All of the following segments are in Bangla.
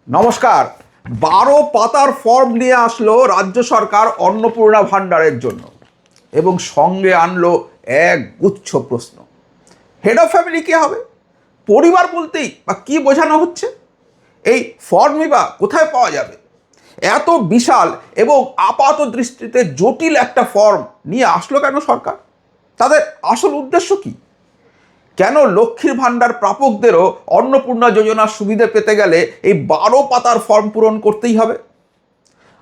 নমস্কার। 12 পাতার ফর্ম নিয়ে আসলো রাজ্য সরকার অন্নপূর্ণা ভাণ্ডারের জন্য এবং সঙ্গে আনলো এক গুচ্ছ প্রশ্ন। হেড অফ ফ্যামিলি কে হবে? পরিবার বলতেই বা কী বোঝানো হচ্ছে? এই ফর্মই বা কোথায় পাওয়া যাবে? এত বিশাল এবং আপাত দৃষ্টিতে জটিল একটা ফর্ম নিয়ে আসলো কেন সরকার? তাদের আসল উদ্দেশ্য কী? কেন লক্ষ্মীর ভাণ্ডার প্রাপকদেরও অন্নপূর্ণা যোজনার সুবিধে পেতে গেলে এই 12 পাতার ফর্ম পূরণ করতেই হবে?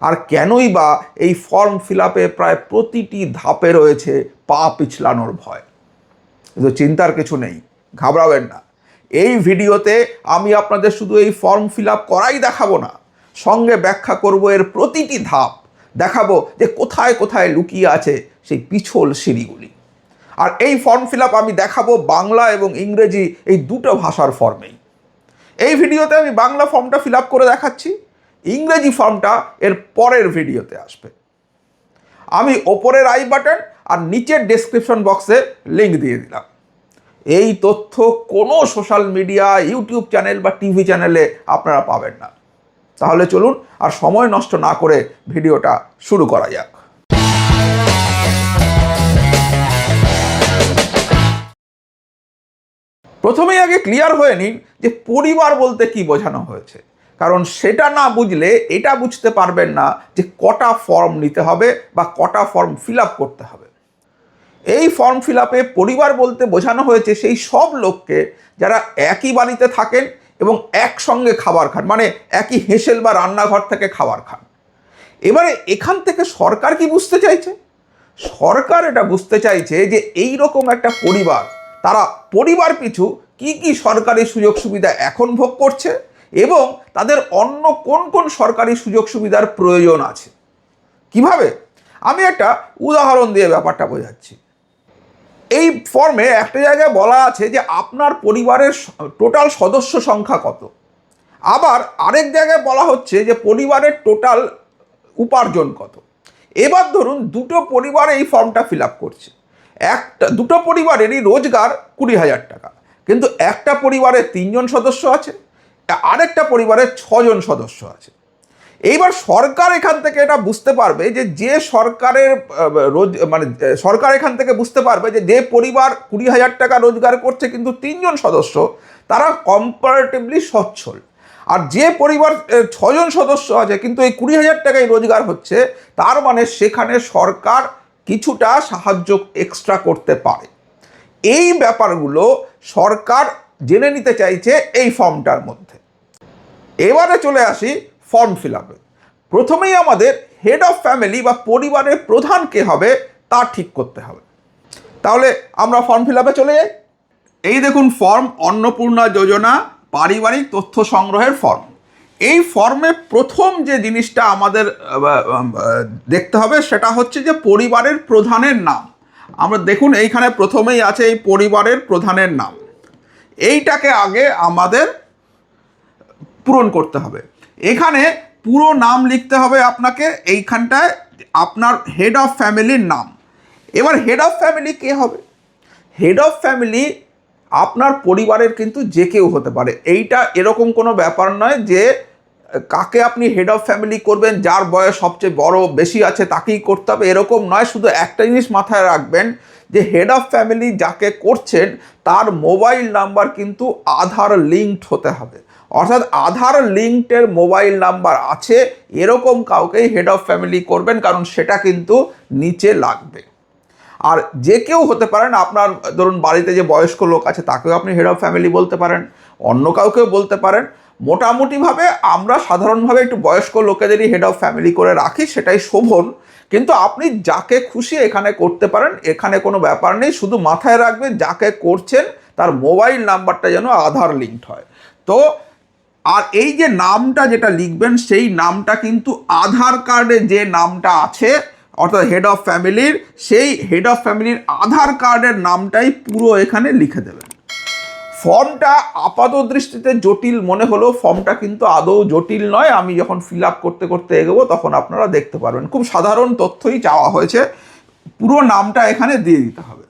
আর কেনই বা এই ফর্ম ফিল আপে প্রায় প্রতিটি ধাপে রয়েছে পা পিছলানোর ভয়? কিন্তু চিন্তার কিছু নেই, ঘাবড়াবেন না। এই ভিডিওতে আমি আপনাদের শুধু এই ফর্ম ফিল আপ করাই দেখাবো না, সঙ্গে ব্যাখ্যা করব এর প্রতিটি ধাপ, দেখাবো যে কোথায় কোথায় লুকিয়ে আছে সেই পিছল সিঁড়িগুলি। আর এই ফর্ম ফিল আপ আমি দেখাবো বাংলা এবং ইংরেজি এই দুটো ভাষার ফর্মেই। এই ভিডিওতে আমি বাংলা ফর্মটা ফিল আপ করে দেখাচ্ছি, ইংরেজি ফর্মটা এর পরের ভিডিওতে আসবে। আমি ওপরের আই বাটন আর নিচের ডেসক্রিপশন বক্সে লিঙ্ক দিয়ে দিলাম। এই তথ্য কোনো সোশ্যাল মিডিয়া, ইউটিউব চ্যানেল বা টিভি চ্যানেলে আপনারা পাবেন না। তাহলে চলুন আর সময় নষ্ট না করে ভিডিওটা শুরু করা যাক। প্রথমেই আগে ক্লিয়ার হয়ে নিন যে পরিবার বলতে কি বোঝানো হয়েছে, কারণ সেটা না বুঝলে এটা বুঝতে পারবেন না যে কটা ফর্ম নিতে হবে বা কটা ফর্ম ফিল আপ করতে হবে। এই ফর্ম ফিল আপে পরিবার বলতে বোঝানো হয়েছে সেই সব লোককে যারা একই বাড়িতে থাকেন এবং একসঙ্গে খাবার খান, মানে একই হেসেল বা রান্নাঘর থেকে খাবার খান। এবারে এখান থেকে সরকার কি বুঝতে চাইছে? সরকার এটা বুঝতে চাইছে যে এই রকম একটা পরিবার, তারা পরিবার পিছু কি কি সরকারি সুযোগ সুবিধা এখন ভোগ করছে এবং তাদের অন্য কোন কোন সরকারি সুযোগ সুবিধার প্রয়োজন আছে। কিভাবে? আমি একটা উদাহরণ দিয়ে ব্যাপারটা বোঝাচ্ছি। এই ফর্মে একটা জায়গায় বলা আছে যে আপনার পরিবারের টোটাল সদস্য সংখ্যা কত, আবার আরেক জায়গায় বলা হচ্ছে যে পরিবারের টোটাল উপার্জন কত। এবার ধরুন দুটো পরিবার এই ফর্মটা ফিল আপ করছে, দুটো পরিবারেরই রোজগার 20,000 টাকা, কিন্তু একটা পরিবারে 3 জন সদস্য আছে, আরেকটা পরিবারে 6 জন সদস্য আছে। এইবার সরকার এখান থেকে এটা বুঝতে পারবে যে সরকারের সরকার এখান থেকে বুঝতে পারবে যে পরিবার 20,000 টাকা রোজগার করছে কিন্তু 3 জন সদস্য, তারা কম্পারেটিভলি সচ্ছল। আর যে পরিবার 6 জন সদস্য আছে কিন্তু এই 20,000 টাকায় রোজগার হচ্ছে, তার মানে সেখানে সরকার কিছুটা সাহায্য এক্সট্রা করতে পারে। এই ব্যাপারগুলো সরকার জেনে নিতে চাইছে এই ফর্মটার মধ্যে। এবারে চলে আসি ফর্ম ফিল আপে। প্রথমেই আমাদের হেড অফ ফ্যামিলি বা পরিবারের প্রধান কে হবে তা ঠিক করতে হবে। তাহলে আমরা ফর্ম ফিল আপে চলে যাই। এই দেখুন ফর্ম অন্নপূর্ণা যোজনা পারিবারিক তথ্য সংগ্রহের ফর্ম। এই ফর্মে প্রথম যে জিনিসটা আমাদের দেখতে হবে সেটা হচ্ছে যে পরিবারের প্রধানের নাম। আমরা দেখুন এইখানে প্রথমেই আছে এই পরিবারের প্রধানের নাম, এইটাকে আগে আমাদের পূরণ করতে হবে। এখানে পুরো নাম লিখতে হবে আপনাকে, এইখানটায় আপনার হেড অফ ফ্যামিলির নাম। এবার হেড অফ ফ্যামিলি কে হবে? হেড অফ ফ্যামিলি আপনার পরিবারের কিন্তু যে কেউ হতে পারে। এইটা এরকম কোনো ব্যাপার নয় যে কাকে আপনি হেড অফ ফ্যামিলি করবেন যার বয়স সবচেয়ে বড় বেশি আছে তাকেই করতে হবে, এরকম নয়। শুধু একটা জিনিস মাথায় রাখবেন যে হেড অফ ফ্যামিলি যাকে করছেন তার মোবাইল নাম্বার কিন্তু আধার লিঙ্কড হতে হবে, অর্থাৎ আধার লিঙ্কডের মোবাইল নাম্বার আছে এরকম কাউকেই হেড অফ ফ্যামিলি করবেন, কারণ সেটা কিন্তু নিচে লাগবে। আর যে কেউ হতে পারেন, আপনার ধরুন বাড়িতে যে বয়স্ক লোক আছে তাকেও আপনি হেড অফ ফ্যামিলি বলতে পারেন, অন্য কাউকেও বলতে পারেন। মোটামুটিভাবে আমরা সাধারণভাবে একটু বয়স্ক লোকেদেরই হেড অফ ফ্যামিলি করে রাখি, সেটাই শোভন। কিন্তু আপনি যাকে খুশি এখানে করতে পারেন, এখানে কোনো ব্যাপার নেই। শুধু মাথায় রাখবেন যাকে করছেন তার মোবাইল নাম্বারটা যেন আধার লিঙ্কড হয়। তো আর এই যে নামটা যেটা লিখবেন সেই নামটা কিন্তু আধার কার্ডে যে নামটা আছে অর্থাৎ হেড অফ ফ্যামিলির, সেই হেড অফ ফ্যামিলির আধার কার্ডের নামটাই পুরো এখানে লিখে দেবেন। ফর্মটা আপাত দৃষ্টিতে জটিল মনে হলো, ফর্মটা কিন্তু আদৌ জটিল নয়। আমি যখন ফিল আপ করতে করতে এগোবো তখন আপনারা দেখতে পারবেন খুব সাধারণ তথ্যই চাওয়া হয়েছে। পুরো নামটা এখানে দিয়ে দিতে হবে।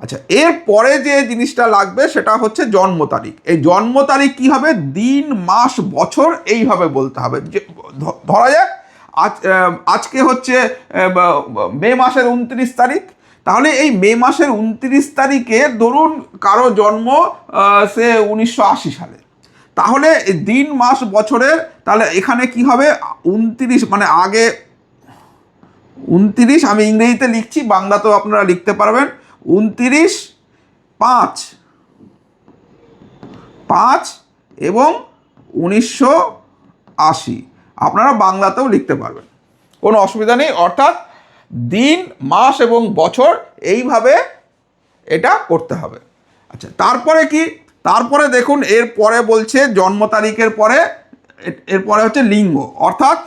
আচ্ছা, এর পরে যে জিনিসটা লাগবে সেটা হচ্ছে জন্ম তারিখ। এই জন্ম তারিখ কী হবে? দিন, মাস, বছর এইভাবে বলতে হবে। যে ধরা যাক আজকে হচ্ছে মে মাসের 29 তারিখ, তাহলে এই মে মাসের 29 তারিখে ধরুন কারো জন্ম সে 1980 সালে, তাহলে দিন, মাস, বছরের তাহলে এখানে কি হবে? 29 মানে আগে 29, আমি ইংরেজিতে লিখছি, বাংলাতেও আপনারা লিখতে পারবেন। 29/5 এবং 1980 আপনারা বাংলাতেও লিখতে পারবেন, কোনো অসুবিধা নেই। অর্থাৎ দিন, মাস এবং বছর এইভাবে এটা করতে হবে। আচ্ছা, তারপরে কি? তারপরে দেখুন এরপরে বলছে জন্ম তারিখের পরে এরপরে হচ্ছে লিঙ্গ, অর্থাৎ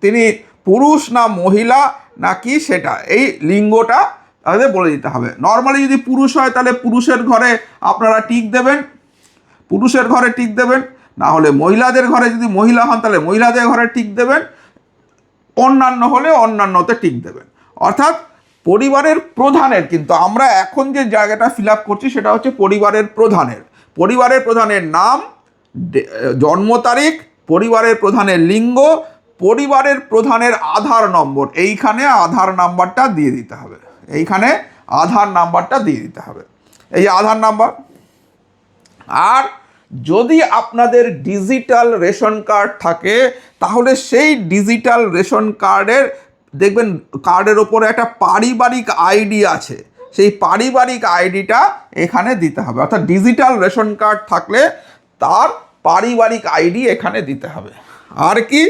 তিনি পুরুষ না মহিলা নাকি সেটা, এই লিঙ্গটা তাহলে বলে দিতে হবে। নর্মালি যদি পুরুষ হয় তাহলে পুরুষের ঘরে আপনারা টিক দেবেন, পুরুষের ঘরে টিক দেবেন, না হলে মহিলাদের ঘরে, যদি মহিলা হন তাহলে মহিলাদের ঘরে টিক দেবেন, অন্যান্য হলে অন্যান্যতে টিক দেবেন। অর্থাৎ পরিবারের প্রধানের, কিন্তু আমরা এখন যে জায়গাটা ফিল আপ করছি সেটা হচ্ছে পরিবারের প্রধানের। পরিবারের প্রধানের নাম, জন্ম তারিখ, পরিবারের প্রধানের লিঙ্গ, পরিবারের প্রধানের আধার নম্বর, এইখানে আধার নাম্বারটা দিয়ে দিতে হবে, এইখানে আধার নাম্বারটা দিয়ে দিতে হবে, এই আধার নাম্বার। আর যদি আপনাদের ডিজিটাল রেশন কার্ড থাকে তাহলে সেই ডিজিটাল রেশন কার্ডের দেখবেন কার্ডের ওপরে একটা পারিবারিক আইডি আছে, সেই পারিবারিক আইডিটা এখানে দিতে হবে। অর্থাৎ ডিজিটাল রেশন কার্ড থাকলে তার পারিবারিক আইডি এখানে দিতে হবে। আর কি?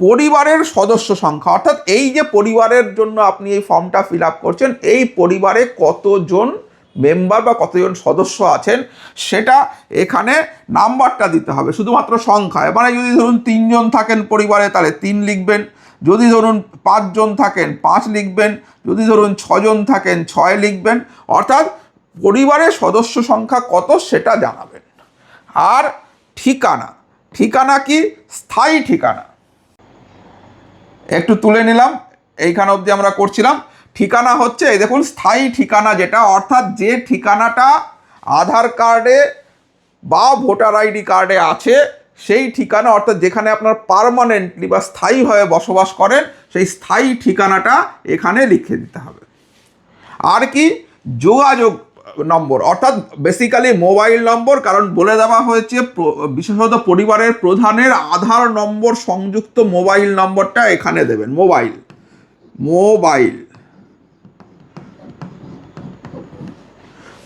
পরিবারের সদস্য সংখ্যা, অর্থাৎ এই যে পরিবারের জন্য আপনি এই ফর্মটা ফিল আপ করছেন, এই পরিবারে কতজন মেম্বার বা কতজন সদস্য আছেন সেটা এখানে নাম্বারটা দিতে হবে, শুধুমাত্র সংখ্যা। এবারে যদি ধরুন 3 জন থাকেন পরিবারে তাহলে 3 লিখবেন, যদি ধরুন 5 জন থাকেন 5 লিখবেন, যদি ধরুন 6 জন থাকেন 6 লিখবেন। অর্থাৎ পরিবারের সদস্য সংখ্যা কত সেটা জানাবেন। আর ঠিকানা, ঠিকানা কি? স্থায়ী ঠিকানা একটু তুলে নিলাম, এইখানে অবধি আমরা করছিলাম। ঠিকানা হচ্ছে এই দেখুন স্থায়ী ঠিকানা, যেটা অর্থাৎ যে ঠিকানাটা আধার কার্ডে বা ভোটার আইডি কার্ডে আছে সেই ঠিকানা, অর্থাৎ যেখানে আপনার পার্মানেন্টলি বা স্থায়ীভাবে বসবাস করেন সেই স্থায়ী ঠিকানাটা এখানে লিখে দিতে হবে। আর কি? যোগাযোগ নম্বর, অর্থাৎ বেসিক্যালি মোবাইল নম্বর, কারণ বলে দেওয়া হয়েছে বিশেষত পরিবারের প্রধানের আধার নম্বর সংযুক্ত মোবাইল নম্বরটা এখানে দেবেন। মোবাইল মোবাইল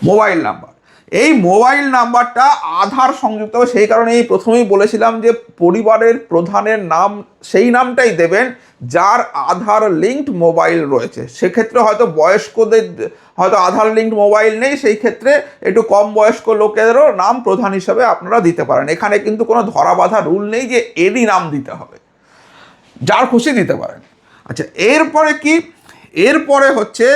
মোবাইল নাম্বার, এই মোবাইল নাম্বারটা আধার সংযুক্ত হবে। সেই কারণে এই প্রথমেই বলেছিলাম যে পরিবারের প্রধানের নাম সেই নামটাই দেবেন যার আধার লিঙ্কড মোবাইল রয়েছে। সেক্ষেত্রে হয়তো বয়স্কদের হয়তো আধার লিঙ্কড মোবাইল নেই, সেই ক্ষেত্রে একটু কম বয়স্ক লোকেদেরও নাম প্রধান হিসাবে আপনারা দিতে পারেন। এখানে কিন্তু কোনো ধরা বাঁধা রুল নেই যে এরই নাম দিতে হবে, যার খুশি দিতে পারেন। আচ্ছা, এরপরে কি? এরপরে হচ্ছে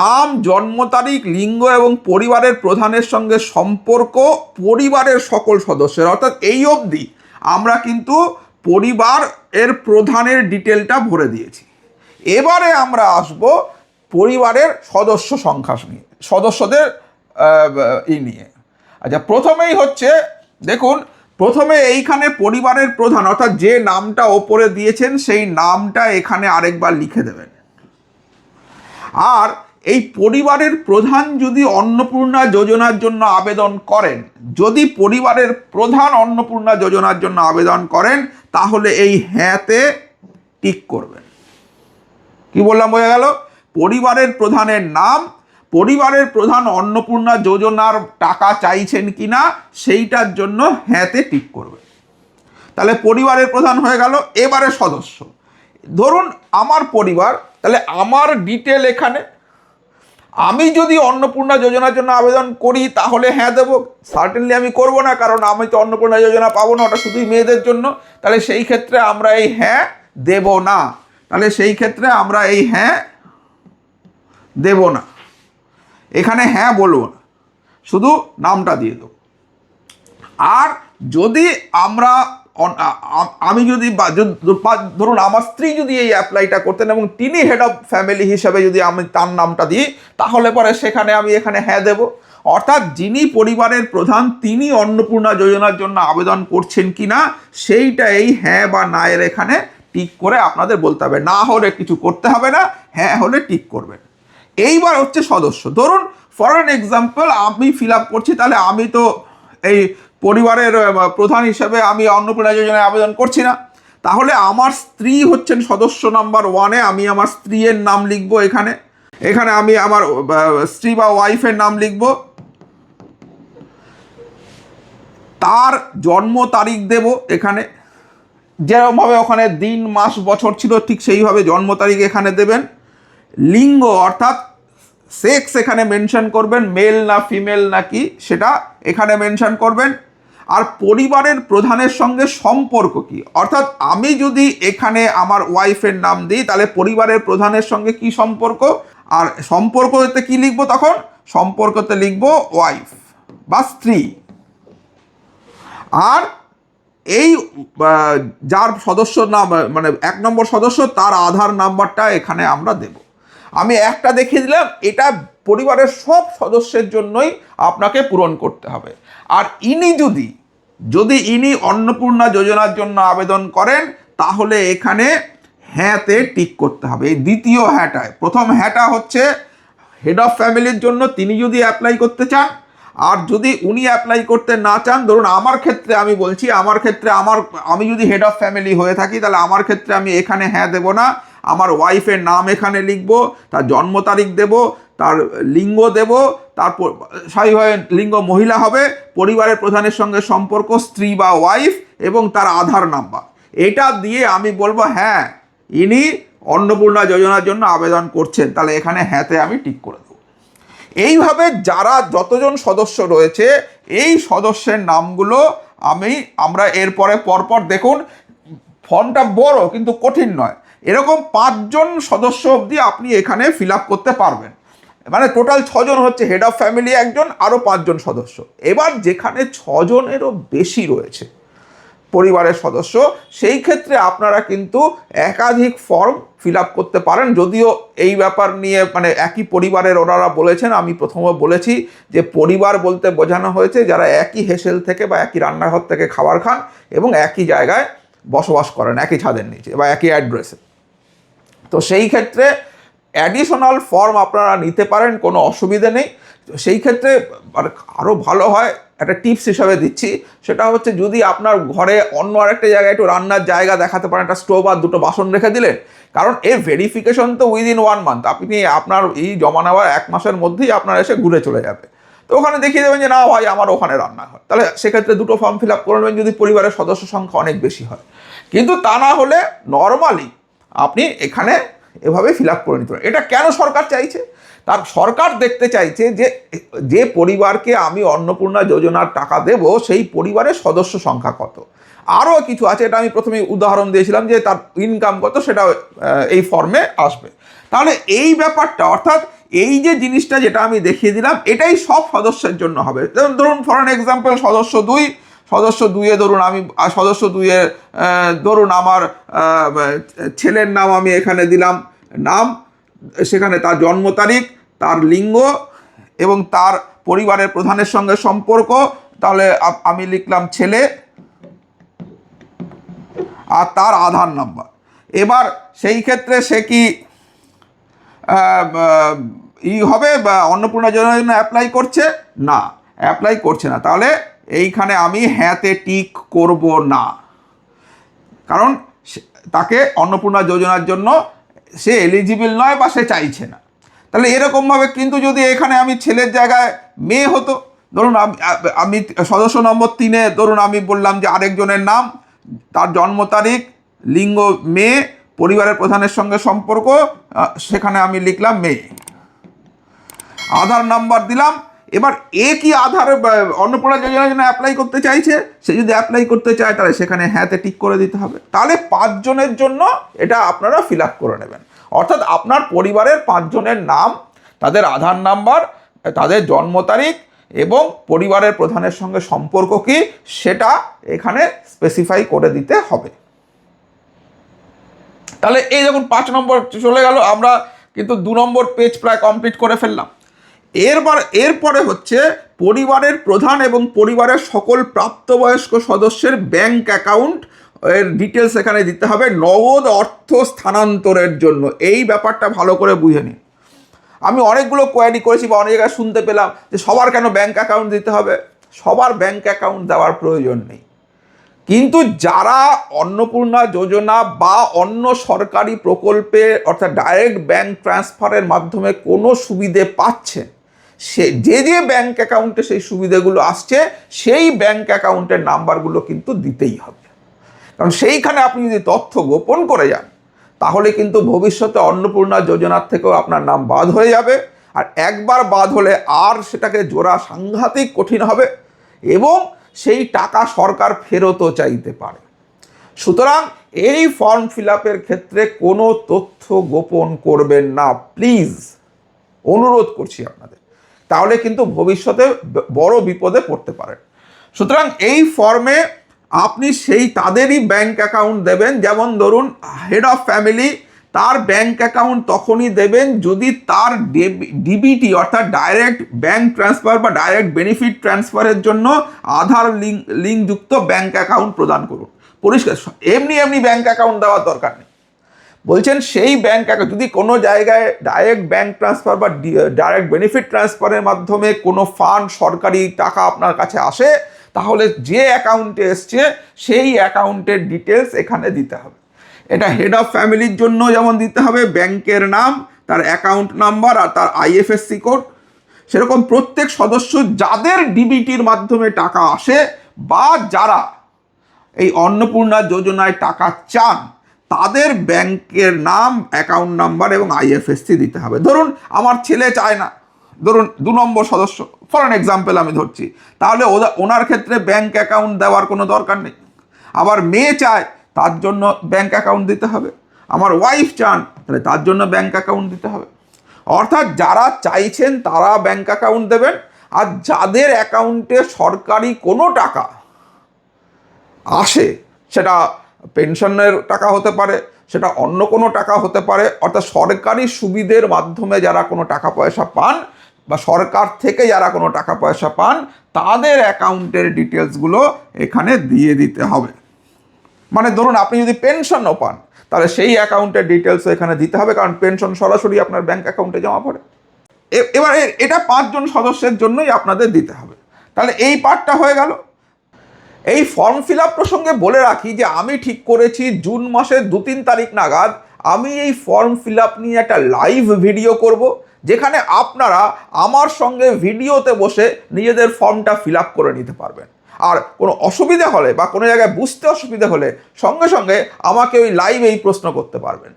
নাম, জন্ম তারিখ, লিঙ্গ এবং পরিবারের প্রধানের সঙ্গে সম্পর্ক পরিবারের সকল সদস্যের। অর্থাৎ এই অবধি আমরা কিন্তু পরিবার এর প্রধানের ডিটেলটা ভরে দিয়েছি। এবারে আমরা আসব পরিবারের সদস্য সংখ্যা নিয়ে, সদস্যদের নিয়ে। আচ্ছা, প্রথমেই হচ্ছে দেখুন, প্রথমে এইখানে পরিবারের প্রধান অর্থাৎ যে নামটা ওপরে দিয়েছেন সেই নামটা এখানে আরেকবার লিখে দেবেন। আর এই পরিবারের প্রধান যদি অন্নপূর্ণা যোজনার জন্য আবেদন করেন, যদি পরিবারের প্রধান অন্নপূর্ণা যোজনার জন্য আবেদন করেন তাহলে এই হ্যাঁতে টিক করবেন। কি বললাম, বোঝা গেল? পরিবারের প্রধানের নাম, পরিবারের প্রধান অন্নপূর্ণা যোজনার টাকা চাইছেন কিনা সেইটার জন্য হ্যাঁতে টিক করবেন। তাহলে পরিবারের প্রধান হয়ে গেল। এবারে সদস্য, ধরুন আমার পরিবার, তাহলে আমার ডিটেল এখানে। আমি যদি অন্নপূর্ণা যোজনার জন্য আবেদন করি তাহলে হ্যাঁ দেবো, সার্টেনলি আমি করব না, কারণ আমি তো অন্নপূর্ণা যোজনা পাবো না, ওটা শুধুই মেয়েদের জন্য। তাহলে সেই ক্ষেত্রে আমরা এই হ্যাঁ দেব না, তাহলে সেই ক্ষেত্রে আমরা এই হ্যাঁ দেব না, এখানে হ্যাঁ বলবো না, শুধু নামটা দিয়ে দেবো। আর যদি আমরা আমি যদি ধরুন আমার স্ত্রী যদি এই অ্যাপ্লাইটা করতেন এবং তিনি হেড অফ ফ্যামিলি হিসেবে যদি আমি তার নামটা দিই, তাহলে পরে সেখানে আমি এখানে হ্যাঁ দেব। অর্থাৎ যিনি পরিবারের প্রধান তিনি অন্নপূর্ণা যোজনার জন্য আবেদন করছেন কি না সেইটা এই হ্যাঁ বা না এর এখানে টিক করে আপনাদের বলতে হবে। না হলে কিছু করতে হবে না, হ্যাঁ হলে টিক করবেন। এইবার হচ্ছে সদস্য। ধরুন ফর অ্যান এক্সাম্পল আমি ফিল আপ করছি, তাহলে আমি তো এই পরিবারের প্রধান হিসেবে আমি অন্নপূর্ণা যোজনায় আবেদন করছি না, তাহলে আমার স্ত্রী হচ্ছেন সদস্য নাম্বার 1-এ। আমি আমার স্ত্রীর নাম লিখব এখানে, এখানে আমি আমার স্ত্রী বা ওয়াইফের নাম লিখব, তার জন্ম তারিখ দেব এখানে, যেরকমভাবে ওখানে দিন মাস বছর ছিল ঠিক সেইভাবে জন্ম তারিখ এখানে দেবেন। লিঙ্গ অর্থাৎ সেক্স এখানে মেনশন করবেন, মেল না ফিমেল নাকি সেটা এখানে মেনশন করবেন। আর পরিবারের প্রধানের সঙ্গে সম্পর্ক কি, অর্থাৎ আমি যদি এখানে আমার ওয়াইফের নাম দিই তাহলে পরিবারের প্রধানের সঙ্গে কি সম্পর্ক, আর সম্পর্কতে কি লিখবো, তখন সম্পর্কতে লিখবো ওয়াইফ বা স্ত্রী। আর এই যার সদস্য নাম মানে 1 নম্বর সদস্য তার আধার নাম্বারটা এখানে আমরা দেব। আমি একটা দেখিয়ে দিলাম, এটা পরিবারের সব সদস্যের জন্যই আপনাকে পূরণ করতে হবে। আর ইনি যদি ইনি অন্নপূর্ণা যোজনার জন্য আবেদন করেন তাহলে এখানে হ্যাঁতে টিক করতে হবে। এই দ্বিতীয় হ্যাঁটায়, প্রথম হ্যাঁটা হচ্ছে হেড অফ ফ্যামিলির জন্য, তিনি যদি অ্যাপ্লাই করতে চান। আর যদি উনি অ্যাপ্লাই করতে না চান, ধরুন আমার ক্ষেত্রে আমি বলছি, আমার ক্ষেত্রে আমি যদি হেড অফ ফ্যামিলি হয়ে থাকি তাহলে আমার ক্ষেত্রে আমি এখানে হ্যাঁ দেব না, আমার ওয়াইফের নাম এখানে লিখব, তার জন্ম তারিখ দেব, তার লিঙ্গ দেব, তারপর স্বাভাবিকভাবে লিঙ্গ মহিলা হবে, পরিবারের প্রধানের সঙ্গে সম্পর্ক স্ত্রী বা ওয়াইফ এবং তার আধার নাম্বার, এটা দিয়ে আমি বলবো হ্যাঁ ইনি অন্নপূর্ণা যোজনার জন্য আবেদন করছেন, তাহলে এখানে হ্যাঁতে আমি টিক করে দেবো। এইভাবে যারা যতজন সদস্য রয়েছে এই সদস্যের নামগুলো আমরা এরপরে পরপর দেখুন, ফর্মটা বড় কিন্তু কঠিন নয়, এরকম 5 জন সদস্য অবধি আপনি এখানে ফিল আপ করতে পারবেন। মানে টোটাল 6 জন হচ্ছে হেড অফ ফ্যামিলি একজন, আরও 5 জন সদস্য। এবার যেখানে 6 জনেরও বেশি রয়েছে পরিবারের সদস্য, সেই ক্ষেত্রে আপনারা কিন্তু একাধিক ফর্ম ফিল আপ করতে পারেন। যদিও এই ব্যাপার নিয়ে মানে একই পরিবারের ওনারা বলেছেন, আমি প্রথমে বলেছি যে পরিবার বলতে বোঝানো হয়েছে যারা একই হেসেল থেকে বা একই রান্নাঘর থেকে খাবার খান এবং একই জায়গায় বসবাস করেন, একই ছাদের নিচে বা একই অ্যাড্রেসে। তো সেই ক্ষেত্রে অ্যাডিশনাল ফর্ম আপনারা নিতে পারেন, কোনো অসুবিধে নেই। সেই ক্ষেত্রে আরও ভালো হয়, একটা টিপস হিসাবে দিচ্ছি, সেটা হচ্ছে যদি আপনার ঘরে অন্য আরেকটা জায়গায় একটু রান্নার জায়গা দেখাতে পারেন, একটা স্টোভ আর 2টো বাসন রেখে দিলেন, কারণ এর ভেরিফিকেশন তো উইদিন 1 মান্থ, আপনি আপনার এই জমা নেওয়ার 1 মাসের মধ্যেই আপনার এসে ঘুরে চলে যাবে। তো ওখানে দেখিয়ে দেবেন যে না ভাই আমার ওখানে রান্না হয়, তাহলে সেক্ষেত্রে 2টো ফর্ম ফিল আপ করে নেবেন যদি পরিবারের সদস্য সংখ্যা অনেক বেশি হয়। কিন্তু তা না হলে নর্মালি আপনি এখানে এভাবে ফিল আপ করে নিতে পারেন। এটা কেন সরকার চাইছে, তার সরকার দেখতে চাইছে যে পরিবারকে আমি অন্নপূর্ণা যোজনার টাকা দেব সেই পরিবারের সদস্য সংখ্যা কত। আরও কিছু আছে, এটা আমি প্রথমে উদাহরণ দিয়েছিলাম যে তার ইনকাম কত, সেটা এই ফর্মে আসবে। তাহলে এই ব্যাপারটা অর্থাৎ এই যে জিনিসটা যেটা আমি দেখিয়ে দিলাম এটাই সব সদস্যের জন্য হবে। ধরুন ফর অ্যান এক্সাম্পল সদস্য 2-এ ধরুন আমি সদস্য 2-এ ধরুন আমার ছেলের নাম আমি এখানে দিলাম নাম, সেখানে তার জন্ম তারিখ, তার লিঙ্গ এবং তার পরিবারের প্রধানের সঙ্গে সম্পর্ক, তাহলে আমি লিখলাম ছেলে, আর তার আধার নাম্বার। এবার সেই ক্ষেত্রে সে কি হবে বা অন্নপূর্ণা যোজনার জন্য অ্যাপ্লাই করছে না, অ্যাপ্লাই করছে না, তাহলে এইখানে আমি হ্যাঁতে টিক করব না, কারণ তাকে অন্নপূর্ণা যোজনার জন্য সে এলিজিবল নয় বা সে চাইছে না। তাহলে এরকমভাবে কিন্তু যদি এখানে আমি ছেলের জায়গায় মেয়ে হতো, ধরুন আমি সদস্য নম্বর 3-এ ধরুন আমি বললাম যে আরেকজনের নাম, তার জন্ম তারিখ, লিঙ্গ মেয়ে, পরিবারের প্রধানের সঙ্গে সম্পর্ক, সেখানে আমি লিখলাম মেয়ে, আধার নাম্বার দিলাম। এবার কি আধার অন্নপূর্ণা যোজনার জন্য অ্যাপ্লাই করতে চাইছে, সে যদি অ্যাপ্লাই করতে চায় তাহলে সেখানে হ্যাঁতে টিক করে দিতে হবে। তাহলে 5 জনের জন্য এটা আপনারা ফিল আপ করে নেবেন। অর্থাৎ আপনার পরিবারের 5 জনের নাম, তাদের আধার নাম্বার, তাদের জন্ম তারিখ এবং পরিবারের প্রধানের সঙ্গে সম্পর্ক কি সেটা এখানে স্পেসিফাই করে দিতে হবে। তাহলে এই যখন 5 নম্বর চলে গেল, আমরা কিন্তু 2 নম্বর পেজ প্রায় কমপ্লিট করে ফেললাম। এরপরে হচ্ছে পরিবারের প্রধান এবং পরিবারের সকল প্রাপ্তবয়স্ক সদস্যের ব্যাংক অ্যাকাউন্ট এর ডিটেলস এখানে দিতে হবে নগদ অর্থ স্থানান্তরের জন্য। এই ব্যাপারটা ভালো করে বুঝে নিন। আমি অনেকগুলো কোয়ারি করেছি বা অনেক জায়গায় শুনতে পেলাম যে সবার কেন ব্যাংক অ্যাকাউন্ট দিতে হবে। সবার ব্যাংক অ্যাকাউন্ট দেওয়ার প্রয়োজন নেই, কিন্তু যারা অন্নপূর্ণা যোজনা বা অন্য সরকারি প্রকল্পে অর্থাৎ ডাইরেক্ট ব্যাংক ট্রান্সফারের মাধ্যমে কোনো সুবিধে পাচ্ছে, সে যে ব্যাংক অ্যাকাউন্টে সেই সুবিধেগুলো আসছে সেই ব্যাংক অ্যাকাউন্টের নাম্বারগুলো কিন্তু দিতেই হবে। কারণ সেইখানে আপনি যদি তথ্য গোপন করে যান তাহলে কিন্তু ভবিষ্যতে অন্নপূর্ণা যোজনার থেকেও আপনার নাম বাদ হয়ে যাবে, আর একবার বাদ হলে আর সেটাকে জোড়া সাংঘাতিক কঠিন হবে এবং সেই টাকা সরকার ফেরতও চাইতে পারে। সুতরাং এই ফর্ম ফিল আপের ক্ষেত্রে কোনো তথ্য গোপন করবেন না, প্লিজ, অনুরোধ করছি আপনাদের, তাহলে কিন্তু ভবিষ্যতে বড় বিপদে পড়তে পারেন। সুতরাং এই ফর্মে আপনি সেই তাদেরই ব্যাংক অ্যাকাউন্ট দেবেন, যেমন ধরুন হেড অফ ফ্যামিলি, তার ব্যাংক অ্যাকাউন্ট তখনই দেবেন যদি তার ডিবিটি অর্থাৎ ডাইরেক্ট ব্যাংক ট্রান্সফার বা ডাইরেক্ট বেনিফিট ট্রান্সফারের জন্য আধার লিঙ্কযুক্ত ব্যাংক অ্যাকাউন্ট প্রদান করুন। পরিষ্কার, এমনি ব্যাংক অ্যাকাউন্ট দেওয়ার দরকার নেই। বলছেন সেই ব্যাংক অ্যাকাউন্ট যদি কোনো জায়গায় ডাইরেক্ট ব্যাংক ট্রান্সফার বা ডাইরেক্ট বেনিফিট ট্রান্সফারের মাধ্যমে কোনো ফান্ড সরকারি টাকা আপনার কাছে আসে, তাহলে যে অ্যাকাউন্টে এসছে সেই অ্যাকাউন্টের ডিটেলস এখানে দিতে হবে। এটা হেড অফ ফ্যামিলির জন্য যেমন দিতে হবে ব্যাংকের নাম, তার অ্যাকাউন্ট নাম্বার আর তার আইএফএসসি কোড। সেরকম প্রত্যেক সদস্য যাদের ডিবিটির মাধ্যমে টাকা আসে বা যারা এই অন্নপূর্ণা যোজনায় টাকা চান তাদের ব্যাংকের নাম, অ্যাকাউন্ট নাম্বার এবং আইএফএসসি দিতে হবে। ধরুন আমার ছেলে চায় না, ধরুন 2 নম্বর সদস্য, ফর অ্যান এক্সাম্পল আমি ধরছি, তাহলে ওনার ক্ষেত্রে ব্যাংক অ্যাকাউন্ট দেওয়ার কোনো দরকার নেই। আবার মেয়ে চায়, তার জন্য ব্যাংক অ্যাকাউন্ট দিতে হবে। আমার ওয়াইফ চান, তাহলে তার জন্য ব্যাংক অ্যাকাউন্ট দিতে হবে। অর্থাৎ যারা চাইছেন তারা ব্যাংক অ্যাকাউন্ট দেবেন, আর যাদের অ্যাকাউন্টে সরকারি কোনো টাকা আসে, সেটা পেনশনের টাকা হতে পারে, সেটা অন্য কোনো টাকা হতে পারে, অর্থাৎ সরকারি সুবিধের মাধ্যমে যারা কোনো টাকা পয়সা পান বা সরকার থেকে যারা কোনো টাকা পয়সা পান তাদের অ্যাকাউন্টের ডিটেলসগুলো এখানে দিয়ে দিতে হবে। মানে ধরুন আপনি যদি পেনশনও পান তাহলে সেই অ্যাকাউন্টের ডিটেলসও এখানে দিতে হবে, কারণ পেনশন সরাসরি আপনার ব্যাংক অ্যাকাউন্টে জমা পড়ে। এবার এটা 5 জন সদস্যের জন্যই আপনাদের দিতে হবে। তাহলে এই পার্টটা হয়ে গেল। এই ফর্ম ফিল আপ প্রসঙ্গে বলে রাখি যে আমি ঠিক করেছি জুন মাসের 2-3 তারিখ নাগাদ আমি এই ফর্ম ফিল আপ নিয়ে একটা লাইভ ভিডিও করব, যেখানে আপনারা আমার সঙ্গে ভিডিওতে বসে নিজেদের ফর্মটা ফিল আপ করে নিতে পারবেন। আর কোনো অসুবিধা হলে বা কোনো জায়গায় বুঝতে অসুবিধা হলে সঙ্গে সঙ্গে আমাকে ওই লাইভেই প্রশ্ন করতে পারবেন।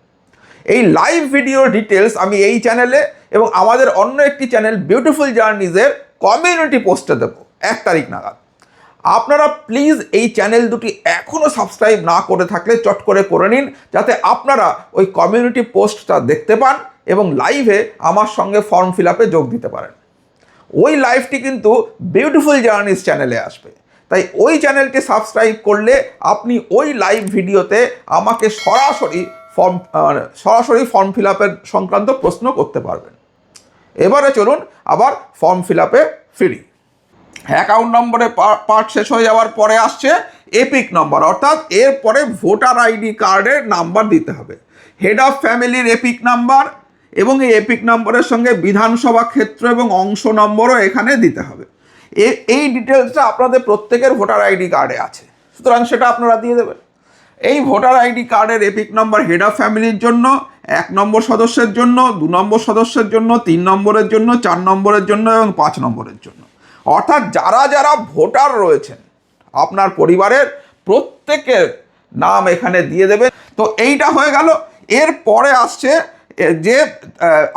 এই লাইভ ভিডিওর ডিটেলস আমি এই চ্যানেলে এবং আমাদের অন্য একটি চ্যানেল বিউটিফুল জার্নিজের কমিউনিটি পোস্টে দেবো 1 তারিখ নাগাদ। আপনারা প্লিজ এই চ্যানেল দুটি এখনও সাবস্ক্রাইব না করে থাকলে চট করে নিন, যাতে আপনারা ওই কমিউনিটি পোস্টটা দেখতে পান এবং লাইভে আমার সঙ্গে ফর্ম ফিল আপে যোগ দিতে পারেন। ওই লাইভটি কিন্তু বিউটিফুল জার্নিজ চ্যানেলে আসবে, তাই ওই চ্যানেলকে সাবস্ক্রাইব করলে আপনি ওই লাইভ ভিডিওতে আমাকে সরাসরি ফর্ম ফিল আপের সংক্রান্ত প্রশ্ন করতে পারবেন। এবারে চলুন আবার ফর্ম ফিল আপে ফিরি। অ্যাকাউন্ট নম্বরে পার্ট শেষ হয়ে যাওয়ার পরে আসছে এপিক নম্বর, অর্থাৎ এরপরে ভোটার আইডি কার্ডের নাম্বার দিতে হবে। হেড অফ ফ্যামিলির এপিক নাম্বার এবং এই এপিক নম্বরের সঙ্গে বিধানসভা ক্ষেত্র এবং অংশ নম্বরও এখানে দিতে হবে। এই ডিটেলসটা আপনাদের প্রত্যেকের ভোটার আইডি কার্ডে আছে, সুতরাং সেটা আপনারা দিয়ে দেবেন। এই ভোটার আইডি কার্ডের এপিক নম্বর হেড অফ ফ্যামিলির জন্য, 1 নম্বর সদস্যের জন্য, 2 নম্বর সদস্যের জন্য, 3 নম্বরের জন্য, 4 নম্বরের জন্য এবং 5 নম্বরের জন্য। অর্থাৎ যারা ভোটার রয়েছেন আপনার পরিবারের প্রত্যেকের নাম এখানে দিয়ে দেবেন। তো এইটা হয়ে গেল। এরপরে আসছে যে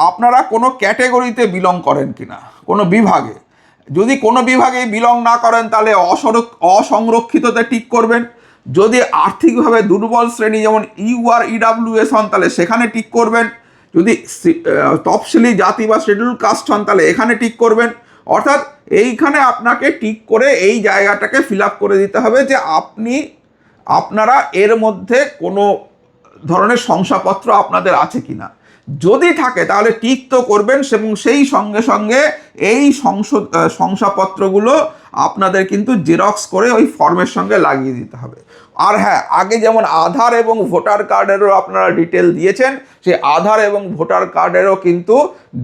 আপনারা কোনো ক্যাটেগরিতে বিলং করেন কিনা, কোনো বিভাগে। যদি কোনো বিভাগে বিলং না করেন তাহলে অসংরক্ষিততে টিক করবেন। যদি আর্থিকভাবে দুর্বল শ্রেণী যেমন ইউআর/ইডব্লিউএস হন তাহলে সেখানে টিক করবেন। যদি তফসিলি জাতি বা শিডিউল কাস্ট হন তাহলে এখানে টিক করবেন। অর্থাৎ এইখানে আপনাকে টিক করে এই জায়গাটাকে ফিল আপ করে দিতে হবে যে আপনারা এর মধ্যে কোনো ধরনের শংসাপত্র আপনাদের আছে কিনা। যদি থাকে তাহলে টিক তো করবেন, এবং সেই সঙ্গে সঙ্গে এই শংসাপত্রগুলো আপনাদের কিন্তু জেরক্স করে ওই ফর্মের সঙ্গে লাগিয়ে দিতে হবে। আর হ্যাঁ, আগে যেমন আধার এবং ভোটার কার্ডেরও আপনারা ডিটেল দিয়েছেন, সেই আধার এবং ভোটার কার্ডেরও কিন্তু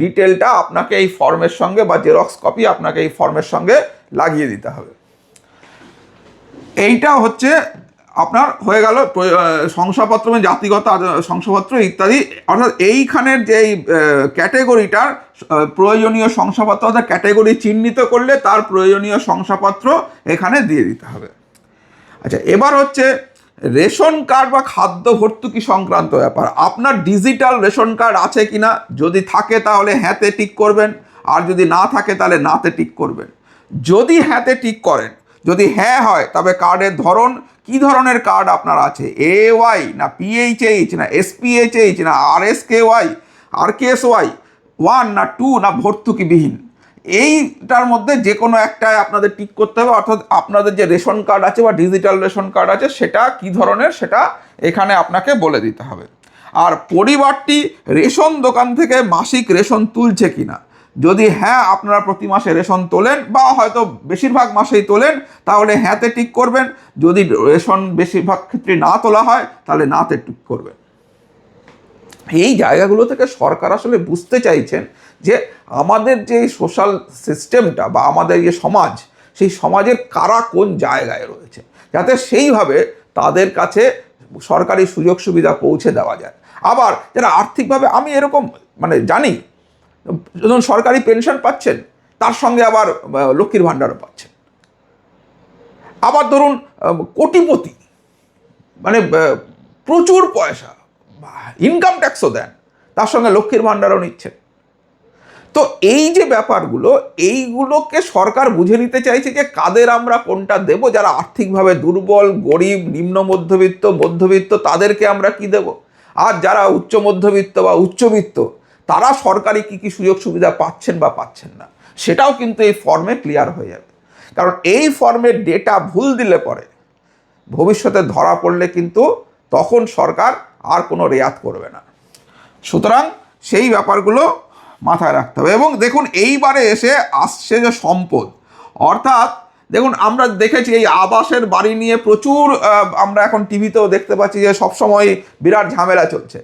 ডিটেলটা আপনাকে এই ফর্মের সঙ্গে বা জেরক্স কপি আপনাকে এই ফর্মের সঙ্গে লাগিয়ে দিতে হবে। এইটা হচ্ছে আপনার হয়ে গেল শংসাপত্র এবং জাতিগত শংসাপত্র ইত্যাদি। অর্থাৎ এইখানের যে ক্যাটেগরিটার প্রয়োজনীয় শংসাপত্র, অর্থাৎ ক্যাটেগরি চিহ্নিত করলে তার প্রয়োজনীয় শংসাপত্র এখানে দিয়ে দিতে হবে। আচ্ছা, এবার হচ্ছে রেশন কার্ড বা খাদ্য ভর্তুকি সংক্রান্ত ব্যাপার। আপনার ডিজিটাল রেশন কার্ড আছে কিনা, যদি থাকে তাহলে হ্যাঁতে টিক করবেন, আর যদি না থাকে তাহলে নাতে টিক করবেন। যদি হ্যাঁতে টিক করেন, যদি হ্যাঁ হয়, তবে কার্ডের ধরন, কি ধরনের কার্ড আপনার আছে, AY না PHH না SPHH না RSKY RKSY 1 না 2 না ভর্তুকিবিহীন, এইটার মধ্যে যে কোনো একটায় আপনাদের টিক করতে হবে। অর্থাৎ আপনাদের যে রেশন কার্ড আছে বা ডিজিটাল রেশন কার্ড আছে সেটা কি ধরনের সেটা এখানে আপনাকে বলে দিতে হবে। আর পরিবারটি রেশন দোকান থেকে মাসিক রেশন তুলছে কিনা, যদি হ্যাঁ আপনারা প্রতি মাসে রেশন তোলেন বা হয়তো বেশিরভাগ মাসেই তোলেন তাহলে হ্যাঁতে টিক করবেন, যদি রেশন বেশিরভাগ ক্ষেত্রে না তোলা হয় তাহলে নাতে টিক করবেন। এই জায়গাগুলো থেকে সরকার আসলে বুঝতে চাইছেন যে আমাদের যে সোশ্যাল সিস্টেমটা বা আমাদের যে সমাজ, সেই সমাজের কারা কোন জায়গায় রয়েছে, যাতে সেইভাবে তাদের কাছে সরকারি সুযোগ সুবিধা পৌঁছে দেওয়া যায়। আবার যারা আর্থিকভাবে, আমি এরকম জানি, যখন সরকারি পেনশন পাচ্ছেন তার সঙ্গে আবার লক্ষ্মীর ভাণ্ডারও পাচ্ছেন। আবার ধরুন কোটিপতি, প্রচুর পয়সা, ইনকাম ট্যাক্সও দেন, তার সঙ্গে লক্ষ্মীর ভাণ্ডারও নিচ্ছেন। তো এই যে ব্যাপারগুলো, এইগুলোকে সরকার বুঝে নিতে চাইছে যে কাদের আমরা কোনটা দেব, যারা আর্থিকভাবে দুর্বল, গরিব, নিম্ন মধ্যবিত্ত, মধ্যবিত্ত, তাদেরকে আমরা কি দেব, আর যারা উচ্চ মধ্যবিত্ত বা উচ্চবিত্ত তারা সরকারি কী কী সুযোগ সুবিধা পাচ্ছেন বা পাচ্ছেন না, সেটাও কিন্তু এই ফর্মে ক্লিয়ার হয়ে যাবে। কারণ এই ফর্মের ডেটা ভুল দিলে পরে ভবিষ্যতে ধরা পড়লে কিন্তু তখন সরকার আর কোনো রেয়াত করবে না। সুতরাং সেই ব্যাপারগুলো মাথায় রাখতে হবে। এবং দেখুন, এইবারে এসে আসছে যে সম্পদ, অর্থাৎ দেখুন আমরা দেখেছি এই আবাসের বাড়ি নিয়ে প্রচুর, আমরা এখন টিভিতেও দেখতে পাচ্ছি যে সবসময় বিরাট ঝামেলা চলছে,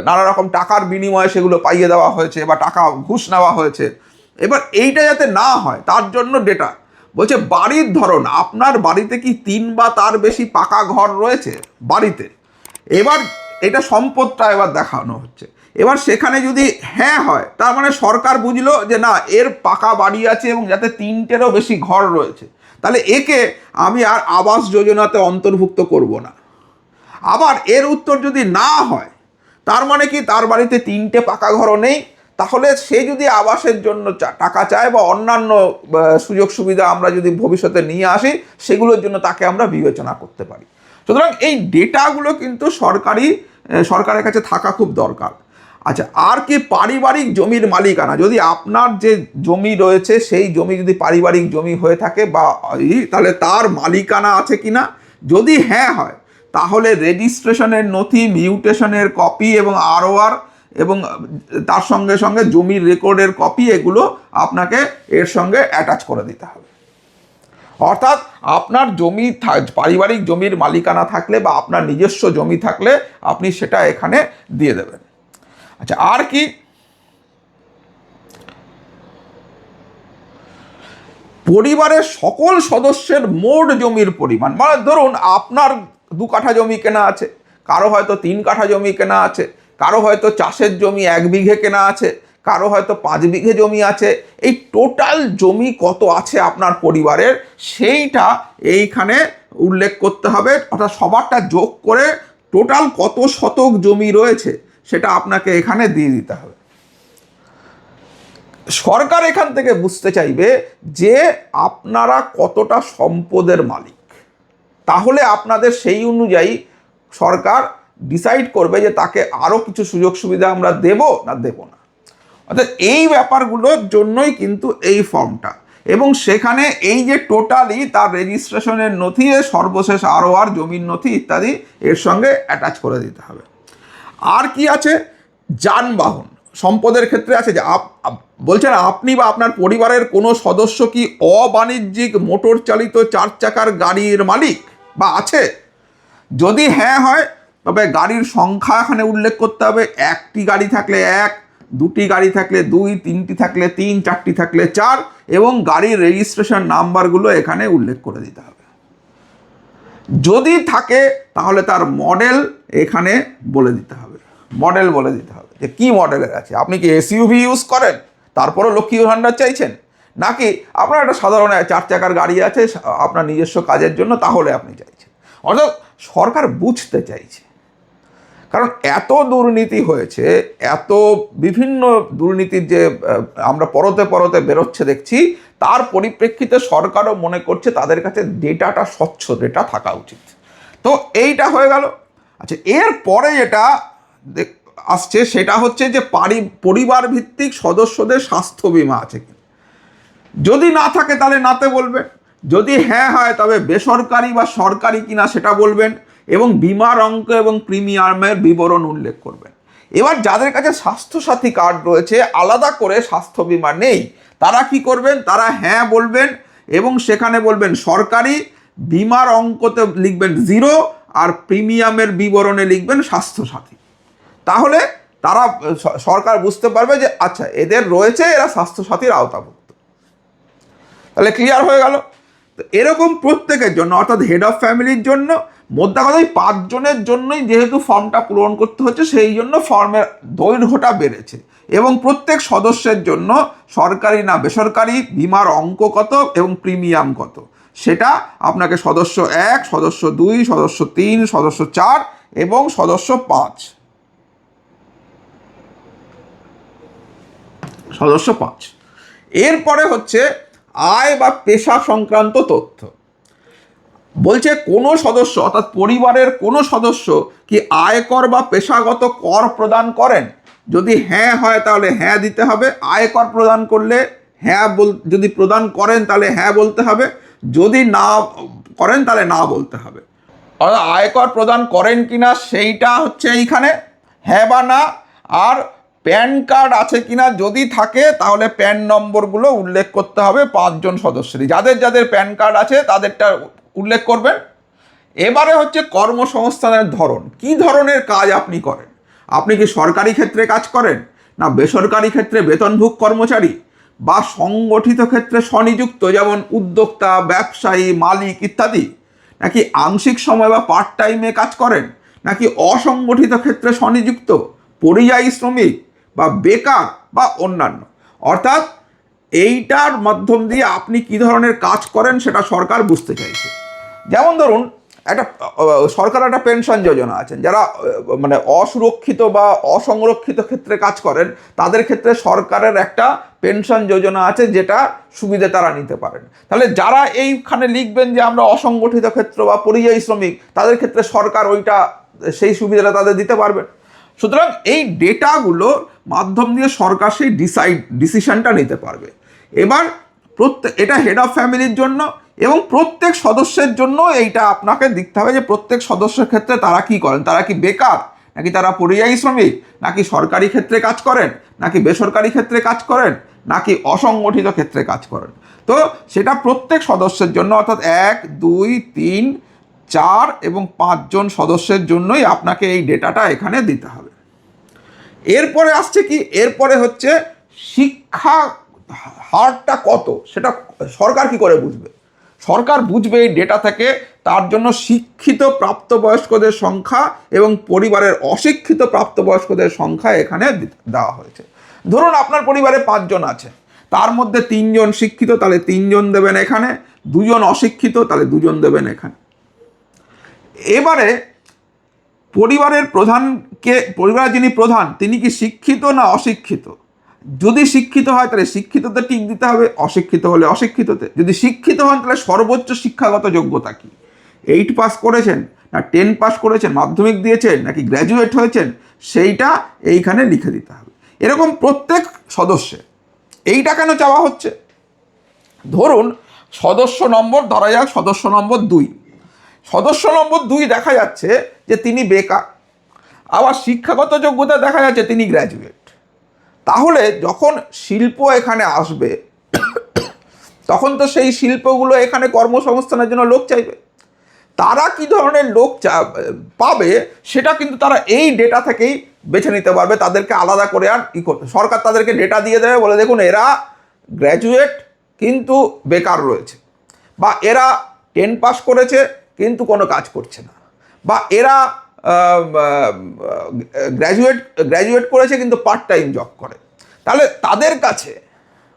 নানা রকম টাকার বিনিময়ে সেগুলো পাইয়ে দেওয়া হয়েছে বা টাকা ঘুষ নেওয়া হয়েছে। এবার এইটা যাতে না হয় তার জন্য ডেটা বলছে বাড়ির ধরন, আপনার বাড়িতে কি 3 বা তার বেশি পাকা ঘর রয়েছে বাড়িতে। এবার এটা সম্পদটা এবার দেখানো হচ্ছে। এবার সেখানে যদি হ্যাঁ হয়, তার মানে সরকার বুঝলো যে না, এর পাকা বাড়ি আছে এবং যাতে 3টেরও বেশি ঘর রয়েছে, তাহলে একে আমি আর আবাস যোজনাতে অন্তর্ভুক্ত করব না। আবার এর উত্তর যদি না হয়, তার মানে কি তার বাড়িতে 3টে পাকা ঘরও নেই, তাহলে সে যদি আবাসের জন্য টাকা চায় বা অন্যান্য সুযোগ সুবিধা আমরা যদি ভবিষ্যতে নিয়ে আসি, সেগুলোর জন্য তাকে আমরা বিবেচনা করতে পারি। সুতরাং এই ডেটাগুলো কিন্তু সরকারের কাছে থাকা খুব দরকার। আচ্ছা, আর কি পারিবারিক জমির মালিকানা, যদি আপনার যে জমি রয়েছে সেই জমি যদি পারিবারিক জমি হয়ে থাকে বা তাহলে তার মালিকানা আছে কিনা, যদি হ্যাঁ হয় তাহলে রেজিস্ট্রেশনের নথি, মিউটেশনের কপি এবং ROR এবং তার সঙ্গে সঙ্গে জমির রেকর্ডের কপি, এগুলো আপনাকে এর সঙ্গে অ্যাটাচ করে দিতে হবে। অর্থাৎ আপনার জমি, পারিবারিক জমির মালিকানা থাকলে বা আপনার নিজস্ব জমি থাকলে আপনি সেটা এখানে দিয়ে দেবেন। আচ্ছা, আর কি, পরিবারের সকল সদস্যের মোট জমির পরিমাণ, ধরুন আপনার 2 কাঠা জমি কেনা আছে, কারো হয়তো 3 কাঠা জমি কেনা আছে, কারো হয়তো চাষের জমি 1 বিঘে কেনা আছে, কারো হয়তো 5 বিঘে জমি আছে। এই টোটাল জমি কত আছে আপনার পরিবারের, সেইটা এইখানে উল্লেখ করতে হবে। অর্থাৎ সবারটা যোগ করে টোটাল কত শতক জমি রয়েছে সেটা আপনাকে এখানে দিয়ে দিতে হবে। সরকার এখান থেকে বুঝতে চাইবে যে আপনারা কতটা সম্পদের মালিক, তাহলে আপনাদের সেই অনুযায়ী সরকার ডিসাইড করবে যে তাকে আরও কিছু সুযোগ সুবিধা আমরা দেব না দেব না। অর্থাৎ এই ব্যাপারগুলোর জন্যই কিন্তু এই ফর্মটা, এবং সেখানে এই যে টোটালি তার রেজিস্ট্রেশনের নথি, সর্বশেষ ROR জমির নথি ইত্যাদি এর সঙ্গে অ্যাটাচ করে দিতে হবে। আর কি আছে, যানবাহন সম্পদের ক্ষেত্রে আছে যে বলছেন আপনি বা আপনার পরিবারের কোনো সদস্য কি অবাণিজ্যিক মোটর চালিত 4 চাকার গাড়ির মালিক বা আছে? যদি হ্যাঁ হয় তবে গাড়ির সংখ্যা এখানে উল্লেখ করতে হবে। একটি গাড়ি থাকলে 1, দুটি গাড়ি থাকলে 2, তিনটি থাকলে 3, চারটি থাকলে 4, এবং গাড়ির রেজিস্ট্রেশন নাম্বারগুলো এখানে উল্লেখ করে দিতে হবে। যদি থাকে তাহলে তার মডেল এখানে বলে দিতে হবে, মডেল বলে দিতে হবে যে কী মডেলের আছে। আপনি কি SUV ইউজ করেন তারপরও লক্ষ্মী ভাণ্ডার চাইছেন, নাকি আপনার একটা সাধারণ 4 চাকার গাড়ি আছে আপনার নিজস্ব কাজের জন্য, তাহলে আপনি চাইছেন। অর্থাৎ সরকার বুঝতে চাইছে, কারণ এত দুর্নীতি হয়েছে, এত বিভিন্ন দুর্নীতির যে আমরা পরতে পরতে বেরোচ্ছে দেখছি, তার পরিপ্রেক্ষিতে সরকারও মনে করছে তাদের কাছে ডেটাটা স্বচ্ছ ডেটা থাকা উচিত। তো এইটা হয়ে গেল। আচ্ছা, এরপরে যেটা আসছে সেটা হচ্ছে যে পরিবার ভিত্তিক সদস্যদের স্বাস্থ্য বীমা আছে কি। যদি না থাকে তাহলে নাতে বলবেন, যদি হ্যাঁ হয় তবে বেসরকারি বা সরকারি কিনা সেটা বলবেন, এবং বিমার অঙ্ক এবং প্রিমিয়ামের বিবরণ উল্লেখ করবেন। এবার যাদের কাছে স্বাস্থ্যসাথী কার্ড রয়েছে, আলাদা করে স্বাস্থ্য বীমা নেই, তারা কি করবেন, তারা হ্যাঁ বলবেন এবং সেখানে বলবেন সরকারি, বিমার অঙ্কতে লিখবেন 0 আর প্রিমিয়ামের বিবরণে লিখবেন স্বাস্থ্যসাথী। তাহলে তারা সরকার বুঝতে পারবে যে আচ্ছা এদের রয়েছে, এরা স্বাস্থ্যসাথীর আওতাভুক্ত। তাহলে ক্লিয়ার হয়ে গেল। তো এরকম প্রত্যেকের জন্য, অর্থাৎ হেড অফ ফ্যামিলির জন্য, মোদ্দা কথাই 5 জনের জন্যই যেহেতু ফর্মটা পূরণ করতে হচ্ছে, সেই জন্য ফর্মের দৈর্ঘ্যটা বেড়েছে। এবং প্রত্যেক সদস্যের জন্য সরকারি না বেসরকারি, বিমার অঙ্ক কত এবং প্রিমিয়াম কত, সেটা আপনাকে সদস্য 1, সদস্য 2, সদস্য 3, সদস্য 4 এবং সদস্য 5 এরপরে হচ্ছে আয় বা পেশা সংক্রান্ত তথ্য। বলছে কোনো সদস্য, অর্থাৎ পরিবারের কোনো সদস্য কি আয়কর বা পেশাগত কর প্রদান করেন? যদি হ্যাঁ হয় তাহলে হ্যাঁ দিতে হবে, আয়কর প্রদান করলে হ্যাঁ যদি প্রদান করেন তাহলে হ্যাঁ বলতে হবে, যদি না করেন তাহলে না বলতে হবে। অর্থাৎ আয়কর প্রদান করেন কিনা সেইটা হচ্ছে এইখানে হ্যাঁ বা না। আর প্যান কার্ড আছে কিনা যদি থাকে তাহলে প্যান নম্বরগুলো উল্লেখ করতে হবে 5 জন সদস্যেরই। যাদের যাদের প্যান কার্ড আছে তাদেরটা উল্লেখ করবেন। এবারে হচ্ছে কর্মসংস্থানের ধরন, কি ধরনের কাজ আপনি করেন। আপনি কি সরকারি ক্ষেত্রে কাজ করেন, না বেসরকারি ক্ষেত্রে বেতনভুক কর্মচারী, বা সংগঠিত ক্ষেত্রে স্বনিযুক্ত যেমন উদ্যোক্তা, ব্যবসায়ী, মালিক ইত্যাদি, নাকি আংশিক সময় বা পার্ট টাইমে কাজ করেন, নাকি অসংগঠিত ক্ষেত্রে স্বনিযুক্ত, পরিযায়ী শ্রমিক বা বেকার বা অন্যান্য। অর্থাৎ এইটার মাধ্যম দিয়ে আপনি কি ধরনের কাজ করেন সেটা সরকার বুঝতে চাইছে। যেমন ধরুন একটা সরকার একটা পেনশন যোজনা আছে, যারা মানে অসুরক্ষিত বা অসংরক্ষিত ক্ষেত্রে কাজ করেন তাদের ক্ষেত্রে সরকারের একটা পেনশন যোজনা আছে, যেটা সুবিধা তারা নিতে পারেন। তাহলে যারা এইখানে লিখবেন যে আমরা অসংগঠিত ক্ষেত্র বা পরিযায়ী শ্রমিক, তাদের ক্ষেত্রে সরকার ওইটা সেই সুবিধাটা তাদের দিতে পারবেন। সুতরাং এই ডেটাগুলোর মাধ্যম দিয়ে সরকার সেই ডিসিশনটা নিতে পারবে। এবার এটা হেড অফ ফ্যামিলির জন্য এবং প্রত্যেক সদস্যের জন্য এইটা আপনাকে দেখতে হবে যে প্রত্যেক সদস্যের ক্ষেত্রে তারা কি করেন, তারা কি বেকার, নাকি তারা পরিযায়ী শ্রমিক, নাকি সরকারি ক্ষেত্রে কাজ করেন, নাকি বেসরকারি ক্ষেত্রে কাজ করেন, নাকি অসংগঠিত ক্ষেত্রে কাজ করেন। তো সেটা প্রত্যেক সদস্যের জন্য, অর্থাৎ 1, 2, 3, 4 এবং 5 জন সদস্যের জন্যই আপনাকে এই ডেটাটা এখানে দিতে হবে। এরপরে আসছে কি, এরপরে হচ্ছে শিক্ষা হারটা কত, সেটা সরকার কি করে বুঝবে। সরকার বুঝবে এই ডেটা থেকে, তার জন্য শিক্ষিত প্রাপ্তবয়স্কদের সংখ্যা এবং পরিবারের অশিক্ষিত প্রাপ্তবয়স্কদের সংখ্যা এখানে দেওয়া হয়েছে। ধরুন আপনার পরিবারে 5 জন আছে, তার মধ্যে 3 জন শিক্ষিত, তাহলে 3 জন দেবেন এখানে, 2 জন অশিক্ষিত, তাহলে 2 জন দেবেন এখানে। এবারে পরিবারের যিনি প্রধান তিনি কি শিক্ষিত না অশিক্ষিত। যদি শিক্ষিত হয় তাহলে শিক্ষিততে টিক দিতে হবে, অশিক্ষিত হলে অশিক্ষিততে। যদি শিক্ষিত হন তাহলে সর্বোচ্চ শিক্ষাগত যোগ্যতা কি, 8 পাস করেছেন, না 10 পাস করেছেন, মাধ্যমিক দিয়েছেন, নাকি গ্র্যাজুয়েট হয়েছেন, সেইটা এইখানে লিখে দিতে হবে। এরকম প্রত্যেক সদস্যে এইটা কেন চাওয়া হচ্ছে? ধরুন সদস্য নম্বর, ধরা যাক সদস্য নম্বর 2, সদস্য নম্বর 2 দেখা যাচ্ছে যে তিনি বেকার, আবার শিক্ষাগত যোগ্যতা দেখা যাচ্ছে তিনি গ্র্যাজুয়েট। তাহলে যখন শিল্প এখানে আসবে তখন তো সেই শিল্পগুলো এখানে কর্মসংস্থানের জন্য লোক চাইবে। তারা কি ধরনের লোক পাবে সেটা কিন্তু তারা এই ডেটা থেকেই বেছে নিতে পারবে। তাদেরকে আলাদা করে আর সরকার তাদেরকে ডেটা দিয়ে দেবে, বলে দেখুন এরা গ্র্যাজুয়েট কিন্তু বেকার রয়েছে, বা এরা 10 পাস করেছে কিন্তু কোনো কাজ করছে না, বা এরা গ্র্যাজুয়েট করেছে কিন্তু পার্ট টাইম জব করে। তাহলে তাদের কাছে,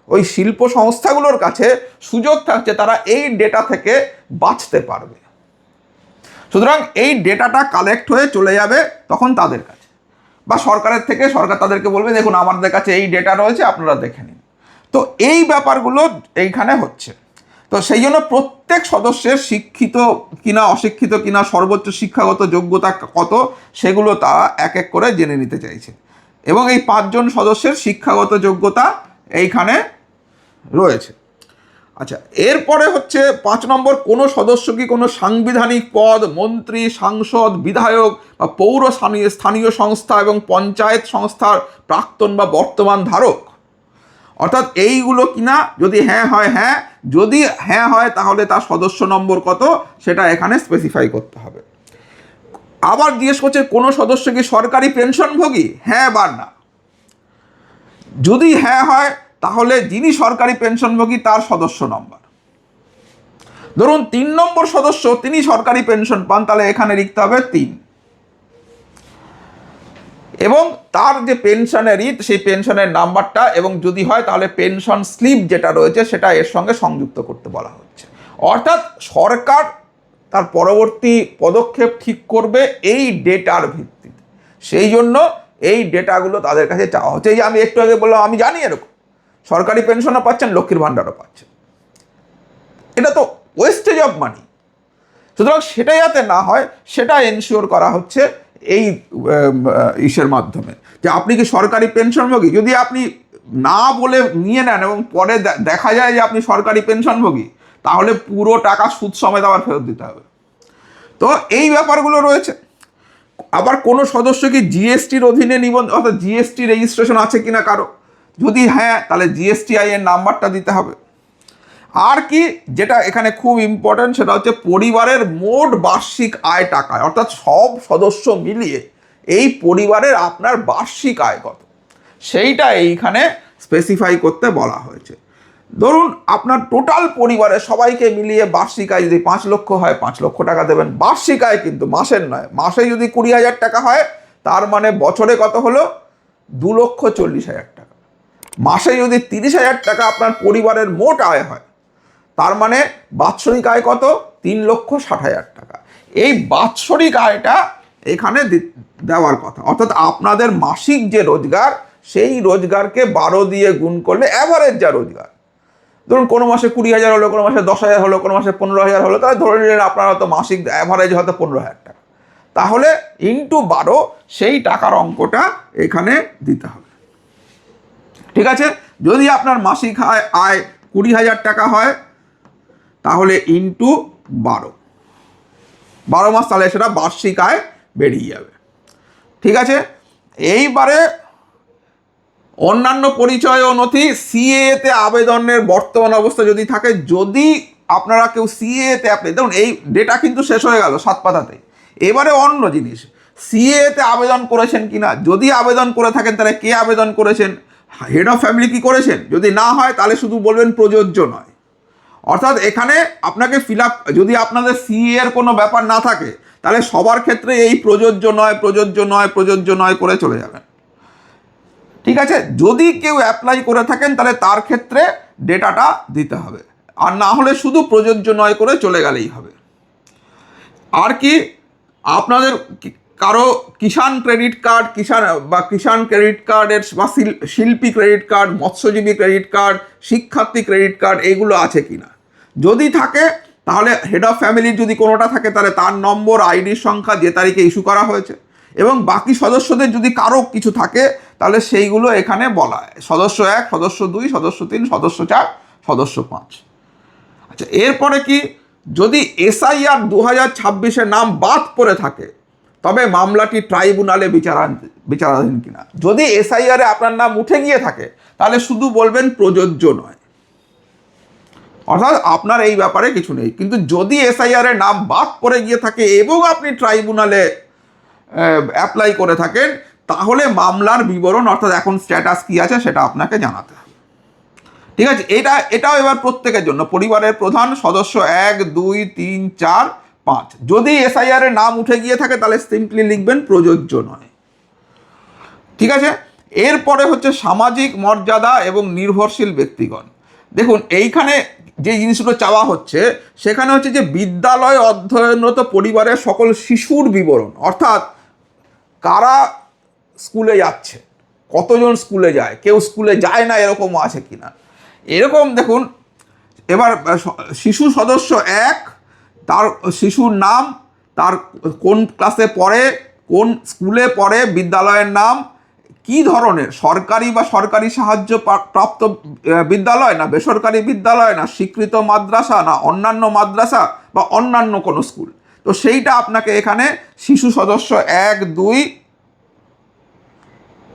ওই শিল্প সংস্থাগুলোর কাছে সুযোগ থাকছে, তারা এই ডেটা থেকে বাঁচতে পারবে। সুতরাং এই ডেটাটা কালেক্ট হয়ে চলে যাবে তখন তাদের কাছে, বা সরকারের থেকে সরকার তাদেরকে বলবে দেখুন আমাদের কাছে এই ডেটা রয়েছে, আপনারা দেখে নিন। তো এই ব্যাপারগুলো এইখানে হচ্ছে। তো সেই জন্য প্রত্যেক সদস্যের শিক্ষিত কিনা অশিক্ষিত কিনা, সর্বোচ্চ শিক্ষাগত যোগ্যতা কত, সেগুলো তারা এক এক করে জেনে নিতে চাইছে। এবং এই 5 জন সদস্যের শিক্ষাগত যোগ্যতা এইখানে রয়েছে। আচ্ছা, এরপরে হচ্ছে 5 নম্বর, কোনো সদস্য কি কোনো সাংবিধানিক পদ, মন্ত্রী, সাংসদ, বিধায়ক বা পৌর স্থানীয় সংস্থা এবং পঞ্চায়েত সংস্থার প্রাক্তন বা বর্তমান ধারক? অর্থাৎ এইগুলো কিনা, যদি হ্যাঁ হয় হ্যাঁ, যদি হ্যাঁ হয় তাহলে তার সদস্য নম্বর কত সেটা এখানে স্পেসিফাই করতে হবে। আবার জিজ্ঞেস করছে কোনো সদস্য কি সরকারি পেনশনভোগী, হ্যাঁ বা না। যদি হ্যাঁ হয় তাহলে যিনি সরকারি পেনশনভোগী তার সদস্য নম্বর। ধরুন 3 নম্বর সদস্য তিনি সরকারি পেনশন পান, তাহলে এখানে লিখতে হবে 3, এবং তার যে পেনশনারি সেই পেনশনের নাম্বারটা, এবং যদি হয় তাহলে পেনশন স্লিপ যেটা রয়েছে সেটা এর সঙ্গে সংযুক্ত করতে বলা হচ্ছে। অর্থাৎ সরকার তার পরবর্তী পদক্ষেপ ঠিক করবে এই ডেটার ভিত্তিতে। সেই জন্য এই ডেটাগুলো তাদের কাছে চাওয়া হচ্ছে। এই যে আমি একটু আগে বললাম, আমি জানি এরকম সরকারি পেনশনও পাচ্ছেন, লক্ষ্মীর ভাণ্ডারও পাচ্ছেন, এটা তো ওয়েস্টেজ অফ মানি। সুতরাং সেটা যাতে না হয় সেটা এনশিওর করা হচ্ছে এই ইসের মাধ্যমে, যে আপনি কি সরকারি পেনশনভোগী। যদি আপনি না বলে নিয়ে নেন এবং পরে দেখা যায় যে আপনি সরকারি পেনশনভোগী, তাহলে পুরো টাকা সুদ সমেত আবার ফেরত দিতে হবে। তো এই ব্যাপারগুলো রয়েছে। আবার কোনো সদস্য কি জিএসটির অধীনে নিবন্ধন, অর্থাৎ জিএসটি রেজিস্ট্রেশন আছে কিনা কারো, যদি হ্যাঁ তাহলে জিএসটিআই এর নাম্বারটা দিতে হবে। আর কি যেটা এখানে খুব ইম্পর্টেন্ট সেটা হচ্ছে পরিবারের মোট বার্ষিক আয় টাকায়, অর্থাৎ সব সদস্য মিলিয়ে এই পরিবারের আপনার বার্ষিক আয় কত সেইটা এইখানে স্পেসিফাই করতে বলা হয়েছে। ধরুন আপনার টোটাল পরিবারের সবাইকে মিলিয়ে বার্ষিক আয় যদি 5 লক্ষ হয়, 5 লক্ষ টাকা দেবেন বার্ষিক আয়, কিন্তু মাসের নয়। মাসে যদি 20,000 টাকা হয় তার মানে বছরে কত হলো, 2,40,000 টাকা। মাসে যদি 30,000 টাকা আপনার পরিবারের মোট আয় হয়, তার মানে বাৎসরিক আয় কত, 3,60,000 টাকা। এই বাৎসরিক আয়টা এখানে দেওয়ার কথা। অর্থাৎ আপনাদের মাসিক যে রোজগার, সেই রোজগারকে 12 দিয়ে গুণ করলে অ্যাভারেজ যা রোজগার, ধরুন কোনো মাসে 20,000 হলো, কোনো মাসে 10,000 হলো, কোনো মাসে 15,000 হলো, তাহলে ধরে নিলেন আপনার হয়তো মাসিক অ্যাভারেজ হয়তো 15,000 টাকা। তাহলে ইন্টু 12 সেই টাকার অঙ্কটা এখানে দিতে হবে। ঠিক আছে, যদি আপনার মাসিক আয় 20,000 টাকা হয় তাহলে ইন্টু 12 মাস, তাহলে সেটা বার্ষিক আয় বেরিয়ে যাবে। ঠিক আছে, এইবারে অন্যান্য পরিচয় ও নথি, সিএতে আবেদনের বর্তমান অবস্থা যদি থাকে, যদি আপনারা কেউ সিএতে অ্যাপ্লাই, দেখুন এই ডেটা কিন্তু শেষ হয়ে গেল 7 পাতাতে। এবারে অন্য জিনিস, সিএতে আবেদন করেছেন কিনা, যদি আবেদন করে থাকেন তাহলে কে আবেদন করেছেন, হেড অফ ফ্যামিলি কি করেছেন, যদি না হয় তাহলে শুধু বলবেন প্রযোজ্য নয়। অর্থাৎ এখানে আপনাকে ফিল আপ, যদি আপনাদের সিএ এর কোনো ব্যাপার না থাকে তাহলে সবার ক্ষেত্রে এই প্রযোজ্য নয় প্রযোজ্য নয় প্রযোজ্য নয় করে চলে যাবেন। ঠিক আছে, যদি কেউ অ্যাপ্লাই করে থাকেন তাহলে তার ক্ষেত্রে ডেটাটা দিতে হবে, আর না হলে শুধু প্রযোজ্য নয় করে চলে গেলেই হবে। আর কি আপনাদের কারো কিষাণ ক্রেডিট কার্ড, কিষাণ ক্রেডিট কার্ডের বা শিল্পী ক্রেডিট কার্ড, মৎস্যজীবী ক্রেডিট কার্ড, শিক্ষার্থী ক্রেডিট কার্ড এইগুলো আছে কিনা, যদি থাকে তাহলে হেড অফ ফ্যামিলির যদি কোনোটা থাকে তাহলে তার নম্বর, আইডির সংখ্যা, যে তারিখে ইস্যু করা হয়েছে, এবং বাকি সদস্যদের যদি কারো কিছু থাকে তাহলে সেইগুলো এখানে বলা হয়, সদস্য 1, সদস্য 2, সদস্য 3, সদস্য 4, সদস্য 5। আচ্ছা, এরপরে কি, যদি এসআইআর 2026-এ নাম বাদ পড়ে থাকে তবে মামলাটি ট্রাইব্যুনালে বিচারাধীন কিনা। যদি এসআইআরে আপনার নাম উঠে গিয়ে থাকে তাহলে শুধু বলবেন প্রযোজ্য নয়, অর্থাৎ আপনার এই ব্যাপারে কিছু নেই। কিন্তু যদি এসআইআর এর নাম বাদ পড়ে গিয়ে থাকে এবং আপনি ট্রাইব্যুনালে অ্যাপ্লাই করে থাকেন, তাহলে মামলার বিবরণ অর্থাৎ এখন স্ট্যাটাস কী আছে সেটা আপনাকে জানাতে হবে। ঠিক আছে, এটাও এবার প্রত্যেকের জন্য, পরিবারের প্রধান, সদস্য 1, 2, 3, 4, 5। যদি এসআইআর এর নাম উঠে গিয়ে থাকে তাহলে সিম্পলি লিখবেন প্রযোজ্য নয়। ঠিক আছে, এরপরে হচ্ছে সামাজিক মর্যাদা এবং নির্ভরশীল ব্যক্তিগণ। দেখুন এইখানে যে জিনিসগুলো চাওয়া হচ্ছে সেখানে হচ্ছে যে বিদ্যালয় অধ্যয়নরত পরিবারের সকল শিশুর বিবরণ, অর্থাৎ কারা স্কুলে যাচ্ছে, কতজন স্কুলে যায়, কেউ স্কুলে যায় না এরকমও আছে কিনা। এরকম দেখুন, এবার শিশু সদস্য 1, তার শিশুর নাম, তার কোন ক্লাসে পড়ে, কোন স্কুলে পড়ে, বিদ্যালয়ের নাম, কি ধরনের, সরকারি বা সরকারি সাহায্য প্রাপ্ত বিদ্যালয়, না বেসরকারি বিদ্যালয়, না স্বীকৃত মাদ্রাসা, না অন্যান্য মাদ্রাসা বা অন্যান্য কোনো স্কুল। তো সেইটা আপনাকে এখানে শিশু সদস্য 1, 2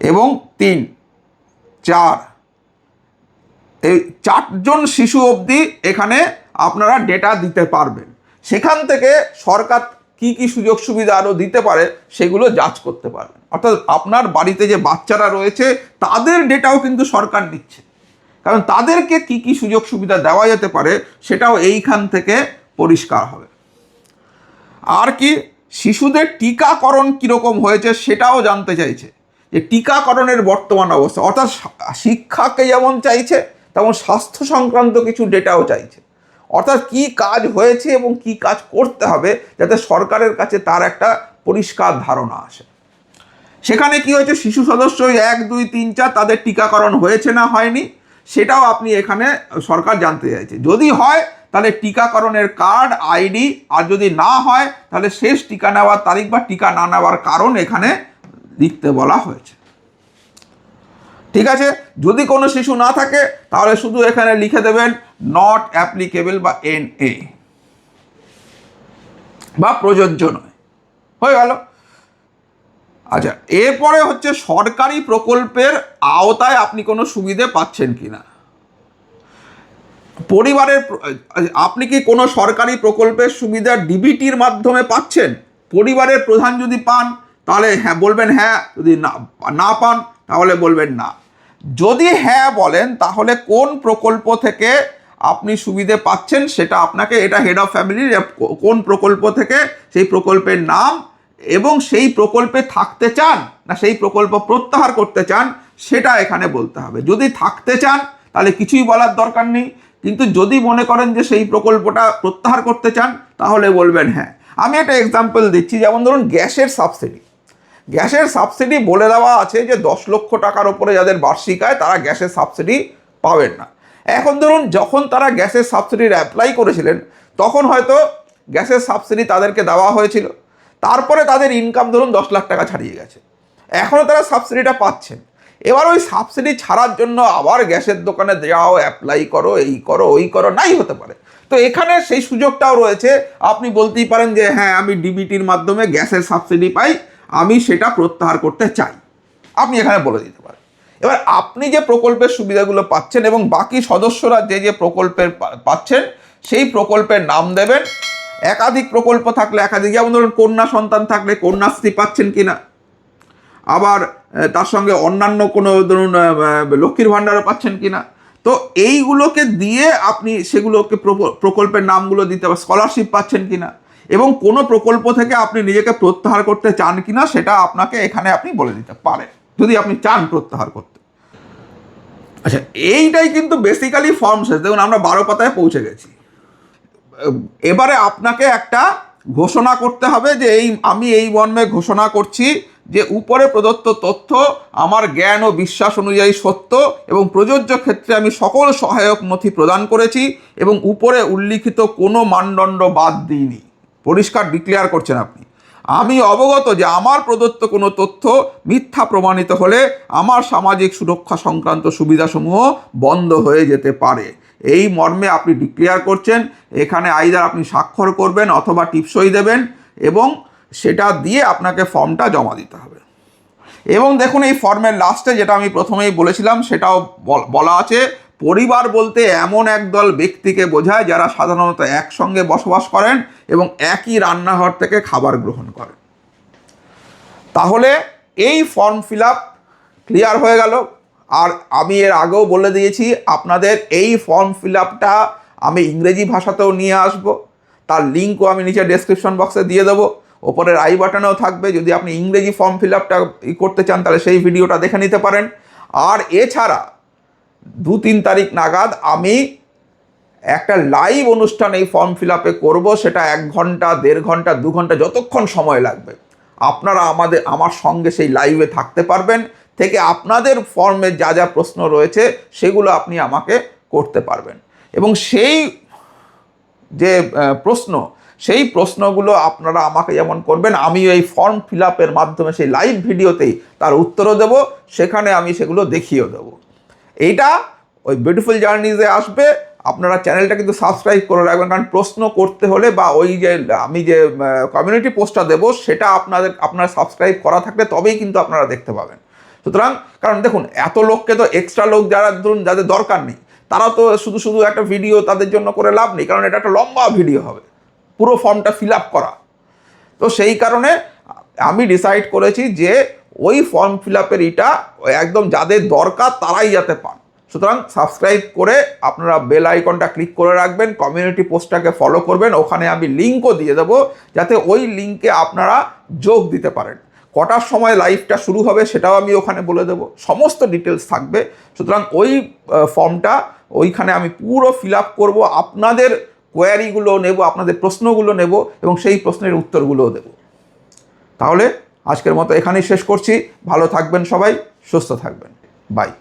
এবং 3, 4, এই 4জন শিশু অবধি এখানে আপনারা ডেটা দিতে পারবেন। সেখান থেকে সরকার কি কি সুযোগ সুবিধা আরও দিতে পারে সেগুলো যাচ করতে পারবেন। অর্থাৎ আপনার বাড়িতে যে বাচ্চারা রয়েছে তাদের ডেটাও কিন্তু সরকার নিচ্ছে, কারণ তাদেরকে কি কি সুযোগ সুবিধা দেওয়া যেতে পারে সেটাও এইখান থেকে পরিষ্কার হবে। আর কি, শিশুদের টিকাকরণ কীরকম হয়েছে সেটাও জানতে চাইছে, যে টিকাকরণের বর্তমান অবস্থা, অর্থাৎ শিক্ষাকে যেমন চাইছে তেমন স্বাস্থ্য সংক্রান্ত কিছু ডেটাও চাইছে, অর্থাৎ কি কাজ হয়েছে এবং কি কাজ করতে হবে যাতে সরকারের কাছে তার একটা পরিষ্কার ধারণা আসে। সেখানে কি হয়েছে, শিশু সদস্য 1, 2, 3, 4 তাদের টিকাকরণ হয়েছে না হয়নি সেটাও আপনি এখানে সরকার জানতে চাইছে। যদি হয় তাহলে টিকাকরণের কার্ড, আইডি, আর যদি না হয় তাহলে শেষ টিকা নেওয়ার তারিখ বা টিকা না নেওয়ার কারণ এখানে লিখতে বলা হয়েছে। ঠিক আছে, যদি কোনো শিশু না থাকে তাহলে শুধু এখানে লিখে দেবেন নট অ্যাপ্লিকেবল বা NA বা প্রযোজ্য নয়, হয়ে গেল। আচ্ছা, এরপরে হচ্ছে সরকারি প্রকল্পের আওতায় আপনি কোনো সুবিধে পাচ্ছেন কিনা। পরিবারের, আপনি কি কোনো সরকারি প্রকল্পের সুবিধা ডিবিটির মাধ্যমে পাচ্ছেন? পরিবারের প্রধান যদি পান তাহলে হ্যাঁ বলবেন হ্যাঁ, যদি না পান তাহলে বলবেন না। যদি হ্যাঁ বলেন তাহলে কোন প্রকল্প থেকে আপনি সুবিধে পাচ্ছেন সেটা আপনাকে, এটা হেড অফ ফ্যামিলির কোন প্রকল্প থেকে, সেই প্রকল্পের নাম এবং সেই প্রকল্পে থাকতে চান না সেই প্রকল্প প্রত্যাহার করতে চান সেটা এখানে বলতে হবে। যদি থাকতে চান তাহলে কিছুই বলার দরকার নেই, কিন্তু যদি মনে করেন যে সেই প্রকল্পটা প্রত্যাহার করতে চান তাহলে বলবেন হ্যাঁ। আমি একটা এক্সাম্পল দিচ্ছি, যেমন ধরুন গ্যাসের সাবসিডি বলে দেওয়া আছে যে 10 লক্ষ টাকার ওপরে যাদের বার্ষিক আয় তারা গ্যাসের সাবসিডি পাবেন না। এখন ধরুন যখন তারা গ্যাসের সাবসিডির অ্যাপ্লাই করেছিলেন তখন হয়তো গ্যাসের সাবসিডি তাদেরকে দেওয়া হয়েছিল, তারপরে তাদের ইনকাম ধরুন 10 লাখ টাকা ছাড়িয়ে গেছে, এখনও তারা সাবসিডিটা পাচ্ছেন। এবার ওই সাবসিডি ছাড়ার জন্য আবার গ্যাসের দোকানে যাও, অ্যাপ্লাই করো, এই করো ওই করো, নাই হতে পারে। তো এখানে সেই সুযোগটাও রয়েছে, আপনি বলতেই পারেন যে হ্যাঁ আমি ডিবিটির মাধ্যমে গ্যাসের সাবসিডি পাই, আমি সেটা প্রত্যাহার করতে চাই, আপনি এখানে বলে দিতে পারেন। এবার আপনি যে প্রকল্পের সুবিধাগুলো পাচ্ছেন এবং বাকি সদস্যরা যে যে প্রকল্পের পাচ্ছেন সেই প্রকল্পের নাম দেবেন। একাধিক প্রকল্প থাকলে একাধিক, যেমন ধরুন কন্যা সন্তান থাকলে কন্যাশ্রী পাচ্ছেন কিনা, আবার তার সঙ্গে অন্যান্য কোনো ধরুন লক্ষ্মীর ভাণ্ডারও পাচ্ছেন কিনা। তো এইগুলোকে দিয়ে আপনি সেগুলোকে প্রকল্পের নামগুলো দিতে পারেন, স্কলারশিপ পাচ্ছেন কিনা এবং কোনো প্রকল্প থেকে আপনি নিজেকে প্রত্যাহার করতে চান কিনা সেটা আপনাকে এখানে আপনি বলে দিতে পারেন যদি আপনি চান প্রত্যাহার করতে। আচ্ছা, এইটাই কিন্তু বেসিক্যালি ফর্ম শেষ। দেখুন আমরা 12 পাতায় পৌঁছে গেছি। এবারে আপনাকে একটা ঘোষণা করতে হবে যে আমি এই মর্মে ঘোষণা করছি যে উপরে প্রদত্ত তথ্য আমার জ্ঞান ও বিশ্বাস অনুযায়ী সত্য এবং প্রযোজ্য ক্ষেত্রে আমি সকল সহায়ক নথি প্রদান করেছি এবং উপরে উল্লিখিত কোনো মানদণ্ড বাদ দিইনি। পরিষ্কার ডিক্লেয়ার করছেন আপনি। আমি অবগত যে আমার প্রদত্ত কোনো তথ্য মিথ্যা প্রমাণিত হলে আমার সামাজিক সুরক্ষা সংক্রান্ত সুবিধাসমূহ বন্ধ হয়ে যেতে পারে। এই মর্মে আপনি ডিক্লেয়ার করছেন। এখানে আইদার আপনি স্বাক্ষর করবেন অথবা টিপসই দেবেন এবং সেটা দিয়ে আপনাকে ফর্মটা জমা দিতে হবে। এবং দেখুন এই ফর্মের লাস্টে যেটা আমি প্রথমেই বলেছিলাম সেটাও বলা আছে, পরিবার বলতে এমন একদল ব্যক্তিকে বোঝায় যারা সাধারণত একসঙ্গে বসবাস করেন এবং একই রান্নাঘর থেকে খাবার গ্রহণ করেন। তাহলে এই ফর্ম ফিল আপ ক্লিয়ার হয়ে গেল। আর আমি এর আগেও বলে দিয়েছি আপনাদের এই ফর্ম ফিল আপটা আমি ইংরেজি ভাষাতেও নিয়ে আসব, তার লিঙ্কও আমি নিচে ডেসক্রিপশন বক্সে দিয়ে দেবো, ওপরের আই বাটনেও থাকবে। যদি আপনি ইংরেজি ফর্ম ফিল আপটা করতে চান তাহলে সেই ভিডিওটা দেখে নিতে পারেন। আর এছাড়া 2-3 তারিখ নাগাদ আমি একটা লাইভ অনুষ্ঠান এই ফর্ম ফিল আপে করবো। সেটা 1 ঘন্টা, 1.5 ঘন্টা, 2 ঘন্টা, যতক্ষণ সময় লাগবে আপনারা আমার সঙ্গে সেই লাইভে থাকতে পারবেন, থেকে আপনাদের ফর্মে যা যা প্রশ্ন রয়েছে সেগুলো আপনি আমাকে করতে পারবেন। এবং সেই যে সেই প্রশ্নগুলো আপনারা আমাকে যেমন করবেন, আমি এই ফর্ম ফিল আপের মাধ্যমে সেই লাইভ ভিডিওতেই তার উত্তরও দেব, সেখানে আমি সেগুলো দেখিয়েও দেবো। এইটা ওই বিউটিফুল জার্নিজে আসবে। আপনারা চ্যানেলটা কিন্তু সাবস্ক্রাইব করে রাখবেন, কারণ প্রশ্ন করতে হলে বা ওই যে আমি যে কমিউনিটি পোস্টটা দেবো সেটা আপনারা সাবস্ক্রাইব করা থাকলে তবেই কিন্তু আপনারা দেখতে পাবেন। সুতরাং কারণ দেখুন এত লোককে তো এক্সট্রা লোক যারা ধরুন যাদের দরকার নেই তারা তো শুধু একটা ভিডিও তাদের জন্য করে লাভ নেই, কারণ এটা একটা লম্বা ভিডিও হবে পুরো ফর্মটা ফিল আপ করা। তো সেই কারণে আমি ডিসাইড করেছি যে ওই ফর্ম ফিল আপের এটা একদম যাদের দরকার তারাই যাতে পান। সুতরাং সাবস্ক্রাইব করে আপনারা বেল আইকনটা ক্লিক করে রাখবেন, কমিউনিটি পোস্টটাকে ফলো করবেন, ওখানে আমি লিঙ্কও দিয়ে দেবো যাতে ওই লিঙ্কে আপনারা যোগ দিতে পারেন। কটার সময় লাইভটা শুরু হবে সেটাও আমি ওখানে বলে দেবো, সমস্ত ডিটেলস থাকবে। সুতরাং ওই ফর্মটা ওইখানে আমি পুরো ফিল আপ করবো, আপনাদের কোয়ারিগুলো নেব, আপনাদের প্রশ্নগুলো নেব এবং সেই প্রশ্নের উত্তরগুলোও দেব। তাহলে আজকের মতো এখানেই শেষ করছি। ভালো থাকবেন সবাই, সুস্থ থাকবেন, বাই।